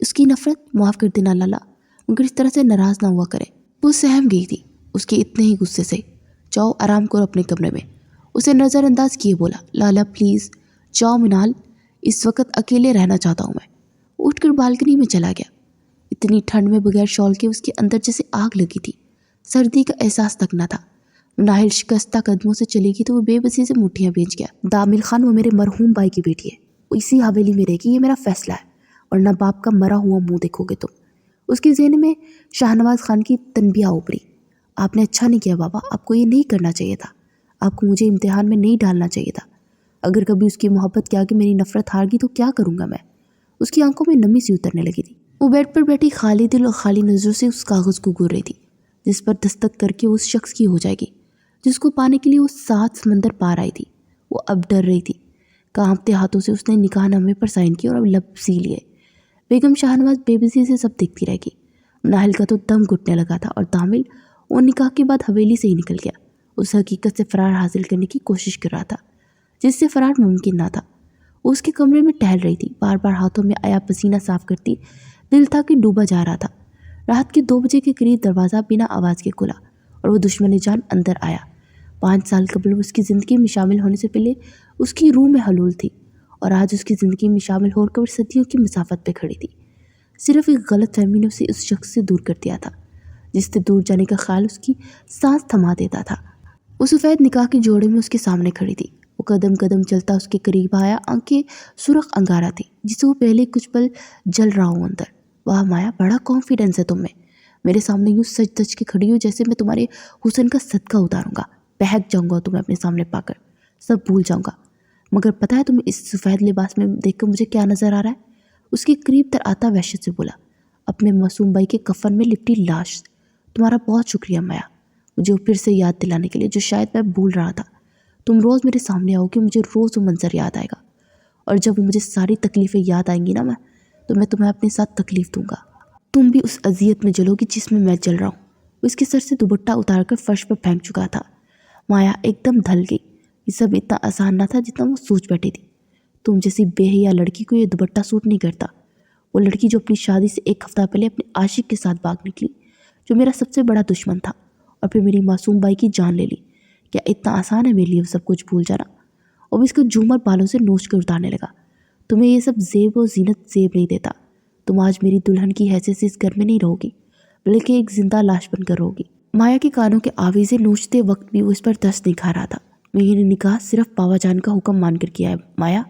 اس کی نفرت معاف کر دینا لالا، مگر اس طرح سے ناراض نہ ہوا کرے۔ وہ سہم گئی تھی اس کے اتنے ہی غصے سے۔ جاؤ آرام کرو اپنے کمرے میں، اسے نظر انداز کیے بولا۔ لالا پلیز جاؤ منال، اس وقت اکیلے رہنا چاہتا ہوں میں۔ اٹھ کر بالکنی میں چلا گیا۔ اتنی ٹھنڈ میں بغیر شال کے اس کے اندر جیسے آگ لگی تھی، سردی کا احساس تک نہ تھا۔ مناہل شکستہ قدموں سے چلے گی تو وہ بے بسی سے مٹھیاں بھیج گیا۔ دامل خان وہ میرے مرحوم بھائی کی بیٹی ہے، وہ اسی حویلی میں رہے گی، یہ میرا فیصلہ ہے، ورنہ باپ کا مرا ہوا منہ دیکھو گے تم۔ اس کے ذہن میں شاہنواز خان کی تنبیہ اوپری۔ آپ نے اچھا نہیں کیا بابا، آپ کو یہ نہیں کرنا چاہیے تھا، آپ کو مجھے امتحان میں نہیں ڈالنا چاہیے تھا۔ اگر کبھی اس کی محبت کے آگے میری نفرت ہار گئی تو کیا کروں گا میں؟ اس کی آنکھوں میں نمی سی اترنے لگی تھی۔ وہ بیڈ پر بیٹھی خالی دل اور خالی نظروں سے اس کاغذ کو گور رہی تھی جس پر دستخط کر کے اس شخص کی ہو جائے گی جس کو پانے کے لیے وہ 7 سمندر پار آئی تھی۔ وہ اب ڈر رہی تھی۔ کانپتے ہاتھوں سے اس نے نکاح نامے پر سائن کیے اور اب لب سی لیے۔ بیگم شاہنواز بے بسی سے سب دیکھتی رہ گئی۔ مناہل کا تو دم گھٹنے لگا تھا اور دامل وہ نکاح کے بعد حویلی سے ہی نکل گیا۔ اس حقیقت سے فرار حاصل کرنے کی کوشش کر رہا تھا جس سے فرار ممکن نہ تھا۔ وہ اس کے کمرے میں ٹہل رہی تھی، بار بار ہاتھوں میں آیا پسینہ صاف کرتی، دل تھا کہ ڈوبا جا رہا تھا۔ رات کے 2 بجے کے قریب دروازہ بنا آواز کے کھلا اور وہ دشمن جان اندر آیا۔ 5 سال قبل وہ اس کی زندگی میں شامل ہونے سے پہلے اس کی روح میں حلول تھی اور آج اس کی زندگی میں شامل ہو کر صدیوں کی مسافت پہ کھڑی تھی۔ صرف ایک غلط فہمی نے اسے اس شخص سے دور کر دیا تھا جس سے دور جانے کا خیال اس کی سانس تھما دیتا تھا۔ وہ سفید نکاح کے جوڑے میں اس کے سامنے کھڑی تھی۔ وہ قدم قدم چلتا اس کے قریب آیا، آنکھیں سرخ انگارہ تھی جسے وہ پہلے کچھ پل جل رہا ہوں اندر۔ واہ مایا، بڑا کانفیڈنس ہے تم میں، میرے سامنے یوں سج دج کے کھڑی ہو جیسے میں تمہارے حسن کا صدقہ اتاروں گا۔ بہک جاؤں گا تمہیں اپنے سامنے پا کر، سب بھول جاؤں گا۔ مگر پتہ ہے تمہیں اس سفید لباس میں دیکھ کر مجھے کیا نظر آ رہا ہے؟ اس کے قریب تر آتا وحشت سے بولا۔ اپنے معصوم بھائی کے کفن میں لپٹی لاش۔ تمہارا بہت شکریہ مایا، مجھے پھر سے یاد دلانے کے لیے جو شاید میں بھول رہا تھا۔ تم روز میرے سامنے آؤ گے، مجھے روز وہ منظر یاد آئے گا، اور جب وہ مجھے ساری تکلیفیں یاد آئیں گی نا تو میں تمہیں اپنے ساتھ تکلیف دوں گا۔ تم بھی اس اذیت میں جلو گی جس میں جل رہا ہوں۔ وہ اس کے سر سے دوپٹہ اتار کر فرش پر پھینک چکا تھا۔ مایا ایک دم ڈھل گئی۔ یہ سب اتنا آسان نہ تھا جتنا وہ سوچ بیٹھی تھی۔ تم جیسی بے حیا لڑکی کو یہ دوپٹہ سوٹ نہیں کرتا۔ وہ لڑکی جو اپنی شادی سے 1 ہفتہ پہلے اپنے عاشق کے ساتھ بھاگ نکلی، جو میرا سب سے بڑا دشمن تھا، اور پھر میری معصوم بھائی کی جان لے لی۔ کیا اتنا آسان ہے میرے لیے وہ سب کچھ بھول جانا؟ اور اس کو جھومر بالوں سے نوچ کر اتارنے لگا۔ تمہیں یہ سب زیب و زینت زیب نہیں دیتا۔ تم آج میری دلہن کی حیثیت سے اس گھر میں نہیں رہو گی، بلکہ ایک زندہ لاش بن کر رہو گی۔ مایا کے کانوں کے آویزے نوچتے وقت بھی وہ اس پر دست نہیں کھا رہا تھا۔ میں یہ نکاح صرف باوا جان کا حکم مان کر کیا ہے مایا،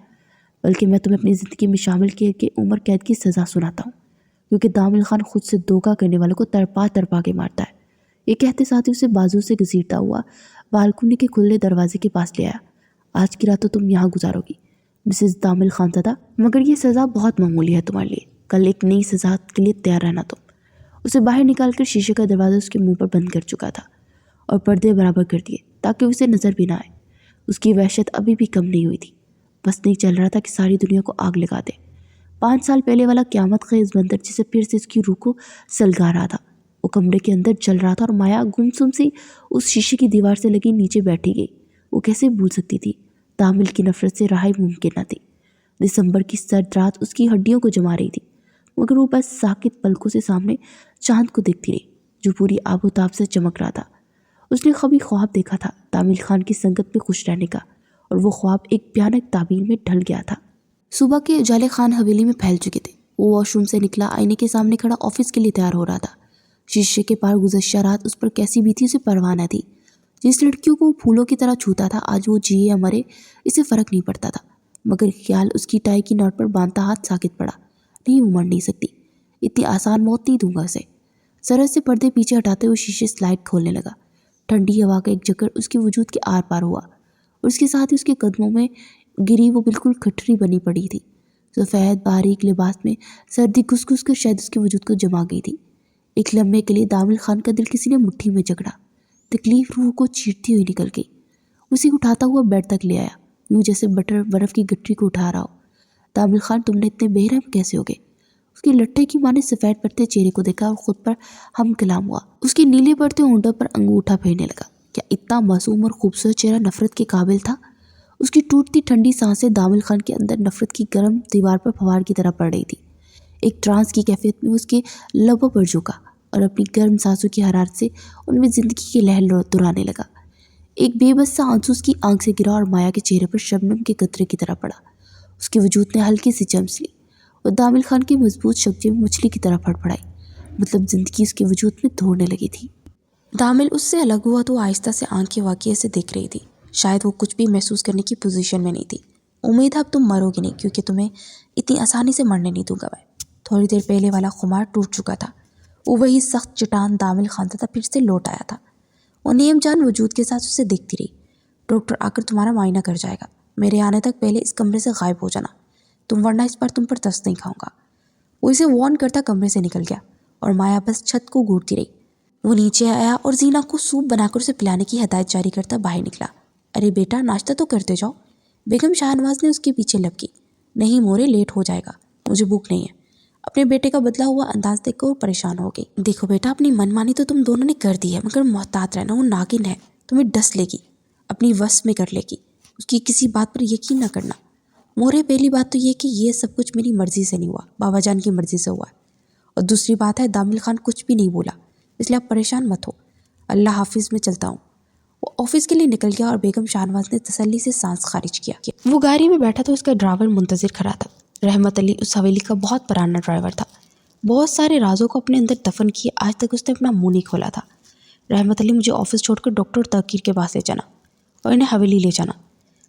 بلکہ میں تمہیں اپنی زندگی میں شامل کیے کہ عمر قید کی سزا سناتا ہوں، کیونکہ دامل خان خود سے دھوکہ کرنے والوں کو تڑپا تڑپا کے مارتا ہے۔ یہ کہتے ساتھ ہی اسے بازو سے گھسیٹتا ہوا بالکنی کے کھلے دروازے کے پاس لے آیا۔ آج کی رات تو تم یہاں گزارو گی مسز دامل خان زادہ، مگر یہ سزا بہت معمولی ہے تمہارے لیے۔ کل ایک نئی سزا کے لیے تیار رہنا تم۔ اسے باہر نکال کر شیشے کا دروازہ اس کے منہ پر بند کر چکا تھا اور پردے برابر کر دیے تاکہ اسے نظر بھی نہ آئے۔ اس کی وحشت ابھی بھی کم نہیں ہوئی تھی، بس نہیں چل رہا تھا کہ ساری دنیا کو آگ لگا دے۔ 5 سال پہلے والا قیامت خیز منظر جسے پھر سے اس کی روح کو سلگا رہا تھا، وہ کمرے کے اندر چل رہا تھا، اور مایا گمسم سی اس شیشے کی دیوار سے لگی نیچے بیٹھی گئی۔ وہ کیسے بھول سکتی تھی؟ دامل کی نفرت سے رہائی ممکن نہ تھی۔ دسمبر کی سرد رات اس کی ہڈیوں کو جما رہی تھی، مگر وہ بس ساکت پلکوں سے سامنے چاند کو دیکھتی رہی جو پوری آب و تاب سے چمک رہا تھا۔ اس نے کبھی خواب دیکھا تھا دامل خان کی سنگت میں خوش رہنے کا، اور وہ خواب ایک بھیانک تعبیر میں ڈھل گیا تھا۔ صبح کے اجالے خان حویلی میں پھیل چکے تھے۔ وہ واش روم سے نکلا، آئینے کے سامنے کھڑا آفس کے لیے تیار ہو رہا تھا۔ شیشے کے پار گزشتہ رات اس پر کیسی بیتی اسے پرواہ نہ تھی۔ جس لڑکیوں کو وہ پھولوں کی طرح چھوتا تھا، آج وہ جیے یا مرے اسے فرق نہیں پڑتا تھا، مگر خیال اس کی ٹائی کی نوٹ پر باندھتا ہاتھ ساکت پڑا۔ نہیں، وہ مر نہیں سکتی، اتنی آسان موت نہیں دوں گا اسے۔ سرحد سے پردے پیچھے ہٹاتے ہوئے شیشے سلائڈ کھولنے لگا۔ ٹھنڈی ہوا کا ایک جکڑ اس کے وجود کے آر پار ہوا، اور اس کے ساتھ ہی اس کے قدموں میں گری وہ بالکل کھٹری بنی پڑی تھی۔ سفید باریک لباس میں سردی گھس گھس کر شاید اس کے وجود کو جما گئی تھی۔ ایک لمحے کے لیے دامل خان کا دل کسی نے مٹھی میں جکڑا۔ تکلیف روح کو چیرتی ہوئی نکل گئی۔ اسے اٹھاتا ہوا بیڈ تک لے آیا، یوں جیسے بٹر برف کی گٹری کو اٹھا رہا ہو۔ دامل خان، تم نے اتنے بے رحم کیسے ہو گئے؟ اس کے لٹھے کی ماں نے سفید پڑتے چہرے کو دیکھا اور خود پر ہم کلام ہوا۔ اس کے نیلے پڑتے ہونٹوں پر انگوٹھا پھیرنے لگا۔ کیا اتنا معصوم اور خوبصورت چہرہ نفرت کے قابل تھا؟ اس کی ٹوٹتی ٹھنڈی سانسیں دامل خان کے اندر نفرت کی گرم دیوار پر پھوار کی طرح پڑ رہی تھی۔ ایک ٹرانس کی کیفیت میں اس کے لبوں پر جھکا اور اپنی گرم سانسوں کی حرارت سے ان میں زندگی کی لہر دہرانے لگا۔ ایک بے بس سا آنسو اس کی آنکھ سے گرا اور مایا کے چہرے پر شبنم کے قطرے کی طرح پڑا۔ اس کے وجود نے ہلکی سی چمس لی اور دامل خان کی مضبوط شکجے میں مچھلی کی طرح پڑپڑائی، مطلب زندگی اس کے وجود میں دوڑنے لگی تھی۔ دامل اس سے الگ ہوا تو آہستہ سے آنکھ کے واقعے سے دیکھ رہی تھی۔ شاید وہ کچھ بھی محسوس کرنے کی پوزیشن میں نہیں تھی۔ امید ہے اب تم مرو گی نہیں، کیونکہ تمہیں اتنی آسانی سے مرنے نہیں دوں گا میں۔ تھوڑی دیر پہلے والا خمار ٹوٹ چکا تھا۔ وہ وہی سخت چٹان دامل خان تھا پھر سے لوٹ آیا تھا۔ وہ نیم جان وجود کے ساتھ اسے دیکھتی رہی۔ ڈاکٹر آ کر تمہارا معائنہ کر جائے گا۔ میرے آنے تک پہلے اس کمرے سے غائب ہو جانا تم، ورنہ اس بار تم پر دست نہیں کھاؤں گا۔ وہ اسے وارن کرتا کمرے سے نکل گیا اور مایا بس چھت کو گھورتی رہی۔ وہ نیچے آیا اور زینا کو سوپ بنا کر اسے پلانے کی ہدایت جاری کرتا باہر نکلا۔ ارے بیٹا، ناشتہ تو کرتے جاؤ۔ بیگم شاہنواز نے اس کے پیچھے لپکی۔ نہیں مورے، لیٹ ہو جائے گا، مجھے بھوک نہیں ہے۔ اپنے بیٹے کا بدلا ہوا انداز دیکھ کر وہ پریشان ہو گئی۔ دیکھو بیٹا، اپنی من مانی تو تم دونوں نے کر دی ہے، مگر محتاط رہنا، وہ ناگن ہے، تمہیں ڈس لے گی، اپنی وس میں کر لے گی۔ اس کی کسی بات پر یقین نہ کرنا۔ مورے، پہلی بات تو یہ کہ یہ سب کچھ میری مرضی سے نہیں ہوا، بابا جان کی مرضی سے ہوا ہے۔ اور دوسری بات ہے، دامل خان کچھ بھی نہیں بولا، اس لیے آپ پریشان مت ہو۔ اللہ حافظ، میں چلتا ہوں۔ وہ آفس کے لیے نکل گیا اور بیگم شاہنواز نے تسلی سے سانس خارج کیا۔ وہ گاڑی میں بیٹھا تو اس کا ڈرائیور منتظر کھڑا تھا۔ رحمت علی اس حویلی کا بہت پرانا ڈرائیور تھا۔ بہت سارے رازوں کو اپنے اندر دفن کیے آج تک اس نے اپنا منہ نہیں کھولا تھا۔ رحمت علی، مجھے آفس چھوڑ کر ڈاکٹر تقیر کے پاس لے جانا اور انہیں حویلی لے جانا۔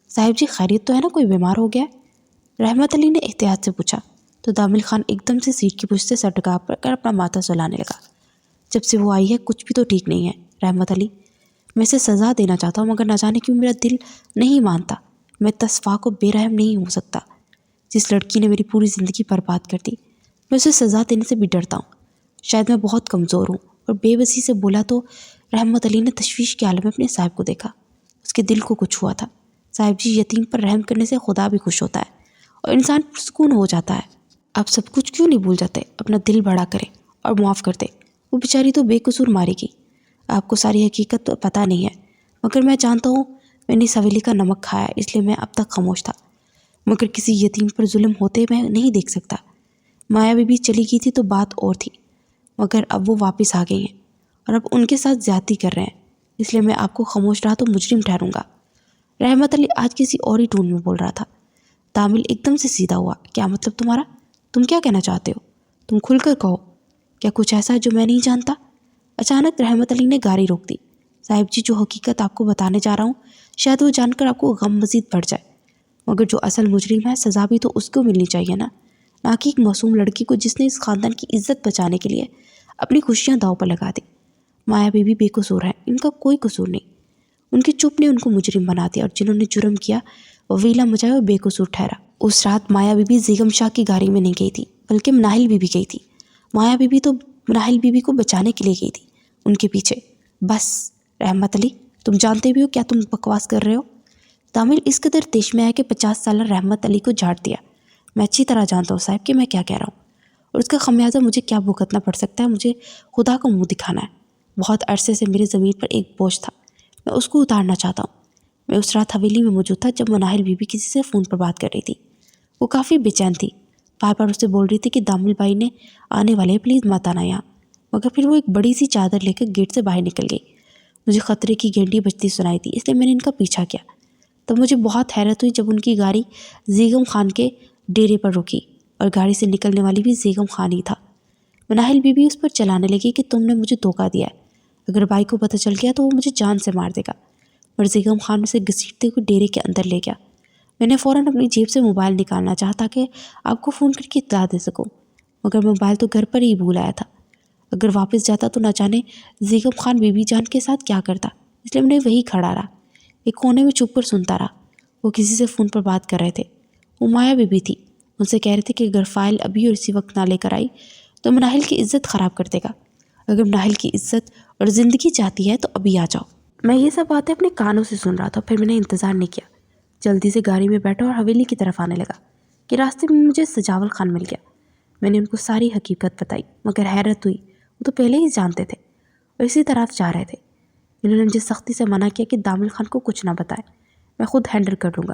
صاحب جی، خیریت تو ہے نا؟ کوئی بیمار ہو گیا ہے؟ رحمت علی نے احتیاط سے پوچھا تو دامل خان ایک دم سے سیٹ کی پشت سے سر ٹکا کر اپنا ماتھا سلانے لگا۔ جب سے وہ آئی ہے کچھ بھی تو ٹھیک نہیں ہے رحمت علی۔ میں اسے سزا دینا چاہتا ہوں، مگر نہ جانے کیوں میرا دل نہیں مانتا۔ میں تصفیہ کو بے رحم نہیں ہو سکتا۔ جس لڑکی نے میری پوری زندگی برباد کر دی، میں اسے سزا دینے سے بھی ڈرتا ہوں۔ شاید میں بہت کمزور ہوں۔ اور بے بسی سے بولا تو رحمت علی نے تشویش کے عالم میں اپنے صاحب کو دیکھا۔ اس کے دل کو کچھ ہوا تھا۔ صاحب جی، یتیم پر رحم کرنے سے خدا بھی خوش ہوتا ہے اور انسان پرسکون ہو جاتا ہے۔ آپ سب کچھ کیوں نہیں بھول جاتے؟ اپنا دل بڑا کریں اور معاف کر دیں۔ وہ بیچاری تو بے قصور ماری گئی۔ آپ کو ساری حقیقت تو پتہ نہیں ہے، مگر میں جانتا ہوں میں نے اس حویلی کا نمک کھایا، اس لیے میں اب تک خاموش تھا۔ مگر کسی یتیم پر ظلم ہوتے میں نہیں دیکھ سکتا۔ مایا بی بی چلی گئی تھی تو بات اور تھی، مگر اب وہ واپس آ گئی ہیں اور اب ان کے ساتھ زیادتی کر رہے ہیں، اس لیے میں آپ کو خاموش رہا تو مجرم ٹھہروں گا۔ رحمت علی آج کسی اور ہی ٹون میں بول رہا تھا۔ دامل ایک دم سے سیدھا ہوا۔ کیا مطلب تمہارا؟ تم کیا کہنا چاہتے ہو؟ تم کھل کر کہو، کیا کچھ ایسا ہے جو میں نہیں جانتا؟ اچانک رحمت علی نے گاڑی روک دی۔ صاحب جی، جو حقیقت آپ کو بتانے جا رہا ہوں شاید وہ جان کر آپ کو غم مزید بڑھ جائے، مگر جو اصل مجرم ہے سزا بھی تو اس کو ملنی چاہیے نا کہ ایک معصوم لڑکی کو جس نے اس خاندان کی عزت بچانے کے لیے اپنی خوشیاں داؤ پر لگا دی۔ مایا بی بی بے قصور ہے، ان کا کوئی قصور نہیں۔ ان کی چپ نے ان کو مجرم بنا دیا، اور جنہوں نے جرم کیا وہ ویلا مچایا اور بے قصور ٹھہرا۔ اس رات مایا بی بی زیغم شاہ کی گاڑی میں نہیں گئی تھی، بلکہ مناہل بی بی گئی تھی۔ مایا بی بی تو مناہل بی بی کو بچانے کے لیے گئی تھی، ان کے پیچھے۔ بس رحمت علی، تم جانتے بھی ہو کیا تم بکواس کر رہے ہو؟ دامل اس قدر تیش میں آیا کہ 50 سالہ رحمت علی کو جھاڑ دیا۔ میں اچھی طرح جانتا ہوں صاحب کہ میں کیا کہہ رہا ہوں، اور اس کا خمیازہ مجھے کیا بھگتنا پڑ سکتا ہے۔ مجھے خدا کا منہ دکھانا ہے۔ بہت عرصے سے میرے ضمیر پر ایک بوجھ تھا، میں اس کو اتارنا چاہتا ہوں۔ میں اس رات حویلی میں موجود تھا جب مناہل بی بی کسی سے فون پر بات کر رہی تھی۔ وہ کافی بے چین تھی، بار بار اسے بول رہی تھی کہ دامل بھائی نے آنے والے، پلیز مت آنا یہاں، مگر پھر وہ ایک بڑی سی چادر لے کر گیٹ سے باہر نکل گئی۔ مجھے خطرے کی گھنٹی بجتی سنائی تھی، اس لیے میں نے ان کا پیچھا کیا۔ تب مجھے بہت حیرت ہوئی جب ان کی گاڑی زیغم خان کے ڈیرے پر رکی، اور گاڑی سے نکلنے والی بھی زیغم خان ہی تھا۔ مناہل بی بی اس پر چلانے لگی کہ تم نے مجھے دھوکہ دیا ہے، اگر بھائی کو پتہ چل گیا تو وہ مجھے جان سے مار دے گا۔ اور زیغم خان اسے گھسیٹتے ہوئے ڈیرے کے اندر لے گیا۔ میں نے فوراً اپنی جیب سے موبائل نکالنا چاہا تاکہ آپ کو فون کر کے اطلاع دے سکوں، مگر موبائل تو گھر پر ہی بھول آیا تھا۔ اگر واپس جاتا تو نہ جانے زیغم خان بی بی جان کے ساتھ کیا کرتا، اس لیے میں نے وہی کھڑا رہا، ایک کونے میں چھپ کر سنتا رہا۔ وہ کسی سے فون پر بات کر رہے تھے، وہ مایا بی بی تھی، ان سے کہہ رہے تھے کہ اگر فائل ابھی اور اسی وقت نہ لے کر آئی تو مناہل کی عزت خراب کر دے گا، اگر مناہل کی عزت اور زندگی چاہتی ہے تو ابھی آ جاؤ۔ میں یہ سب باتیں اپنے کانوں سے سن رہا تھا، پھر میں نے انتظار نہیں کیا، جلدی سے گاڑی میں بیٹھا اور حویلی کی طرف آنے لگا کہ راستے میں مجھے سجاول خان مل گیا۔ میں نے ان کو ساری حقیقت بتائی، مگر حیرت ہوئی، وہ تو پہلے ہی جانتے تھے اور اسی طرف جا رہے تھے۔ انہوں نے مجھے سختی سے منع کیا کہ دامل خان کو کچھ نہ بتائے، میں خود ہینڈل کر لوں گا۔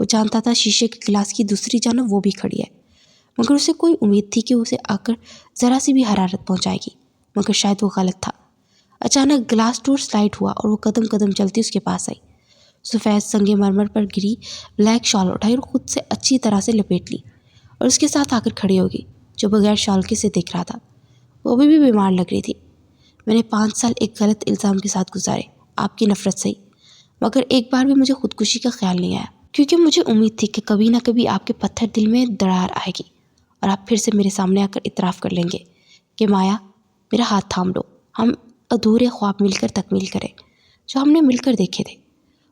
وہ جانتا تھا شیشے کے گلاس کی دوسری جانب وہ بھی کھڑی ہے، مگر اسے کوئی امید تھی کہ اسے آ کر ذرا سی بھی حرارت پہنچائے گی، مگر شاید وہ غلط تھا۔ اچانک گلاس ڈور سلائڈ ہوا اور وہ قدم قدم چلتی اس کے پاس آئی۔ سفید سنگ مرمر پر گری بلیک شال اٹھائی اور خود سے اچھی طرح سے لپیٹ لی اور اس کے ساتھ آ کر کھڑی ہوگی، جو بغیر شال کے سے دیکھ رہا تھا۔ وہ ابھی بھی بیمار لگ رہی تھی۔ میں نے 5 سال ایک غلط الزام کے ساتھ گزارے، آپ کی نفرت صحیح، مگر ایک بار بھی مجھے خودکشی کا خیال نہیں آیا، کیونکہ مجھے امید تھی کہ کبھی نہ کبھی آپ کے پتھر دل میں دراڑ آئے گی اور آپ پھر سے میرے سامنے آ کر اعتراف کر لیں گے کہ مایا میرا ہاتھ تھام لو، ہم ادھورے خواب مل کر تکمیل کریں جو ہم نے مل کر دیکھے تھے۔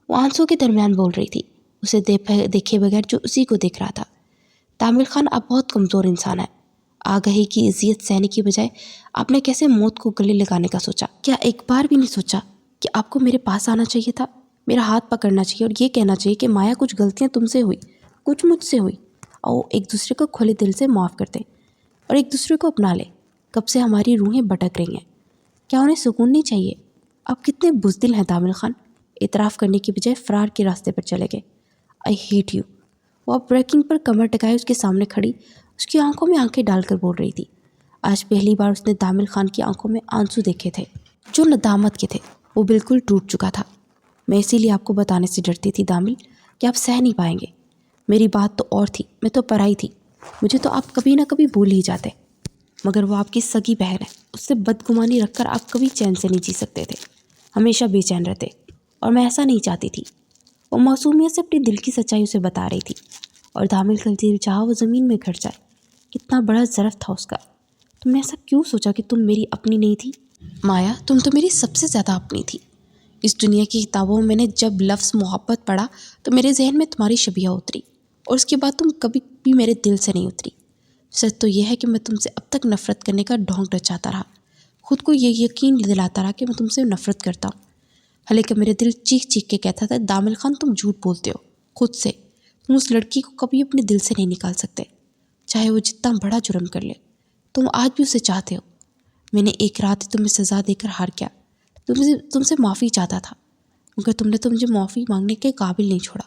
وہ آنسوں کے درمیان بول رہی تھی، اسے دیکھے بغیر جو اسی کو دیکھ رہا تھا۔ تامل خان اب بہت کمزور انسان ہے۔ آگہی کی اذیت سہنے کی بجائے آپ نے کیسے موت کو گلے لگانے کا سوچا؟ کیا ایک بار بھی نہیں سوچا کہ آپ کو میرے پاس آنا چاہیے تھا، میرا ہاتھ پکڑنا چاہیے اور یہ کہنا چاہیے کہ مایا کچھ غلطیاں تم سے ہوئی، کچھ مجھ سے ہوئی، اور ایک دوسرے کو کھلے دل سے معاف کرتے اور ایک دوسرے کو اپنا لے۔ کب سے ہماری روحیں بھٹک رہی ہیں، کیا انہیں سکون نہیں چاہیے؟ آپ کتنے بزدل ہیں تامل خان، اعتراف کرنے کی بجائے فرار کے راستے پر چلے گئے۔ I hate you. وہ اب بریکنگ پر کمر ٹکائے اس کے سامنے کھڑی اس کی آنکھوں میں آنکھیں ڈال کر بول رہی تھی۔ آج پہلی بار اس نے تامل خان کی آنکھوں میں آنسو دیکھے تھے جو ندامت کے تھے۔ وہ بالکل ٹوٹ چکا تھا۔ میں اسی لیے آپ کو بتانے سے ڈرتی تھی تامل کہ آپ سہ نہیں پائیں گے۔ میری بات تو اور تھی، میں تو پرائی تھی، مجھے تو آپ کبھی نہ کبھی بھول ہی جاتے، مگر وہ آپ کی سگی بہن ہے، اس سے بدگمانی رکھ کر آپ کبھی چین سے نہیں جی سکتے تھے، ہمیشہ بے چین رہتے، اور میں ایسا نہیں چاہتی تھی۔ وہ معصومیت سے اپنی دل کی سچائی اسے بتا رہی تھی اور تامل کا دل چاہا وہ زمین میں گھٹ جائے۔ کتنا بڑا ظرف تھا اس کا۔ تم نے ایسا کیوں سوچا کہ تم میری اپنی نہیں تھی؟ مایا تم تو میری سب سے زیادہ اپنی تھی۔ اس دنیا کی کتابوں میں نے جب لفظ محبت پڑھا تو میرے ذہن میں تمہاری شبیہ اتری، اور اس کے بعد تم کبھی بھی میرے دل سے نہیں اتری۔ سچ تو یہ ہے کہ میں تم سے اب تک نفرت کرنے کا ڈھونگ رچاتا رہا، خود کو یہ یقین دلاتا رہا کہ میں تم سے نفرت کرتا ہوں، حالانکہ میرے دل چیخ چیخ کے کہتا تھا تامل خان تم جھوٹ بولتے ہو خود سے، تم اس لڑکی کو کبھی اپنے دل سے نہیں نکال سکتے، چاہے وہ جتنا بڑا جرم کر لے، تم آج بھی اسے چاہتے ہو۔ میں نے ایک رات ہی تمہیں سزا دے کر ہار گیا، تم سے معافی چاہتا تھا، مگر تم نے تو مجھے معافی مانگنے کے قابل نہیں چھوڑا۔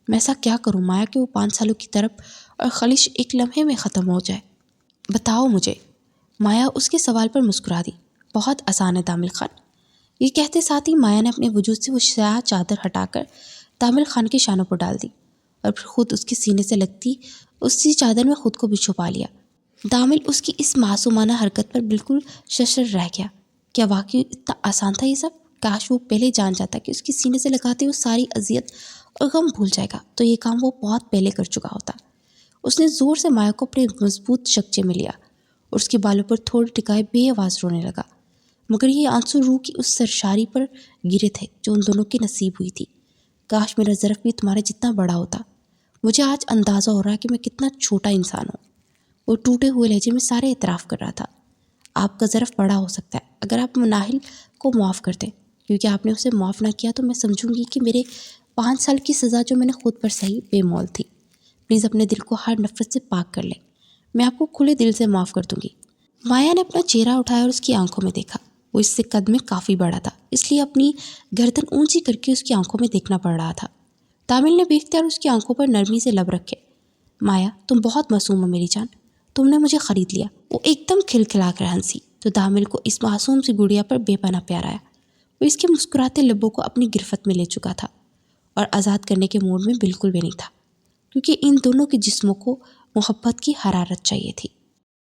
میں ایسا کیا کروں مایا کہ وہ 5 سالوں کی طرف اور خلش ایک لمحے میں ختم ہو جائے؟ بتاؤ مجھے۔ مایا اس کے سوال پر مسکرا دی۔ بہت آسان ہے تامل خان۔ یہ کہتے ساتھ ہی مایا نے اپنے وجود سے وہ سیاہ چادر ہٹا کر تامل خان کے شانوں پر ڈال دی اور پھر خود اس کے سینے سے لگتی اسی چادر میں خود کو بھی چھپا لیا۔ تامل اس کی اس معصومانہ حرکت پر بالکل ششر رہ گیا۔ کیا واقعی اتنا آسان تھا یہ سب؟ کاش وہ پہلے جان جاتا کہ اس کے سینے سے لگاتے وہ ساری اذیت اور غم بھول جائے گا تو یہ کام وہ بہت پہلے کر چکا ہوتا۔ اس نے زور سے مایا کو اپنے مضبوط شکچے میں لیا اور اس کے بالوں پر تھوڑے ٹکائے بے آواز رونے لگا، مگر یہ آنسو روح کی اس سرشاری پر گرے تھے جو ان دونوں کی نصیب ہوئی تھی۔ کاش میرا ظرف بھی تمہارے جتنا بڑا ہوتا۔ مجھے آج اندازہ ہو رہا ہے کہ میں کتنا چھوٹا انسان ہوں۔ وہ ٹوٹے ہوئے لہجے میں سارے اعتراف کر رہا تھا۔ آپ کا ظرف بڑا ہو سکتا ہے اگر آپ مناہل کو معاف کرتے، کیونکہ آپ نے اسے معاف نہ کیا تو میں سمجھوں گی کہ میرے 5 سال کی سزا جو میں نے خود پر سہی بے مول تھی۔ پلیز اپنے دل کو ہر نفرت سے پاک کر لیں، میں آپ کو کھلے دل سے معاف کر دوں گی۔ مایا نے اپنا چہرہ اٹھایا اور اس کی آنکھوں میں دیکھا۔ وہ اس سے قد میں کافی بڑا تھا، اس لیے اپنی گردن اونچی کر کے اس کی آنکھوں میں دیکھنا پڑ رہا تھا۔ تامل نے بے اختیار اس کی آنکھوں پر نرمی سے لب رکھے۔ مایا تم بہت معصوم ہو میری جان، تم نے مجھے خرید لیا۔ وہ ایک دم کھلکھلا کر ہنسی تو تامل کو اس معصوم سی گڑیا پر بے پناہ پیار آیا۔ وہ اس کے مسکراتے لبوں کو اپنی گرفت میں لے چکا تھا اور آزاد کرنے کے موڈ میں بالکل بھی نہیں تھا، کیونکہ ان دونوں کے جسموں کو محبت کی حرارت چاہیے تھی۔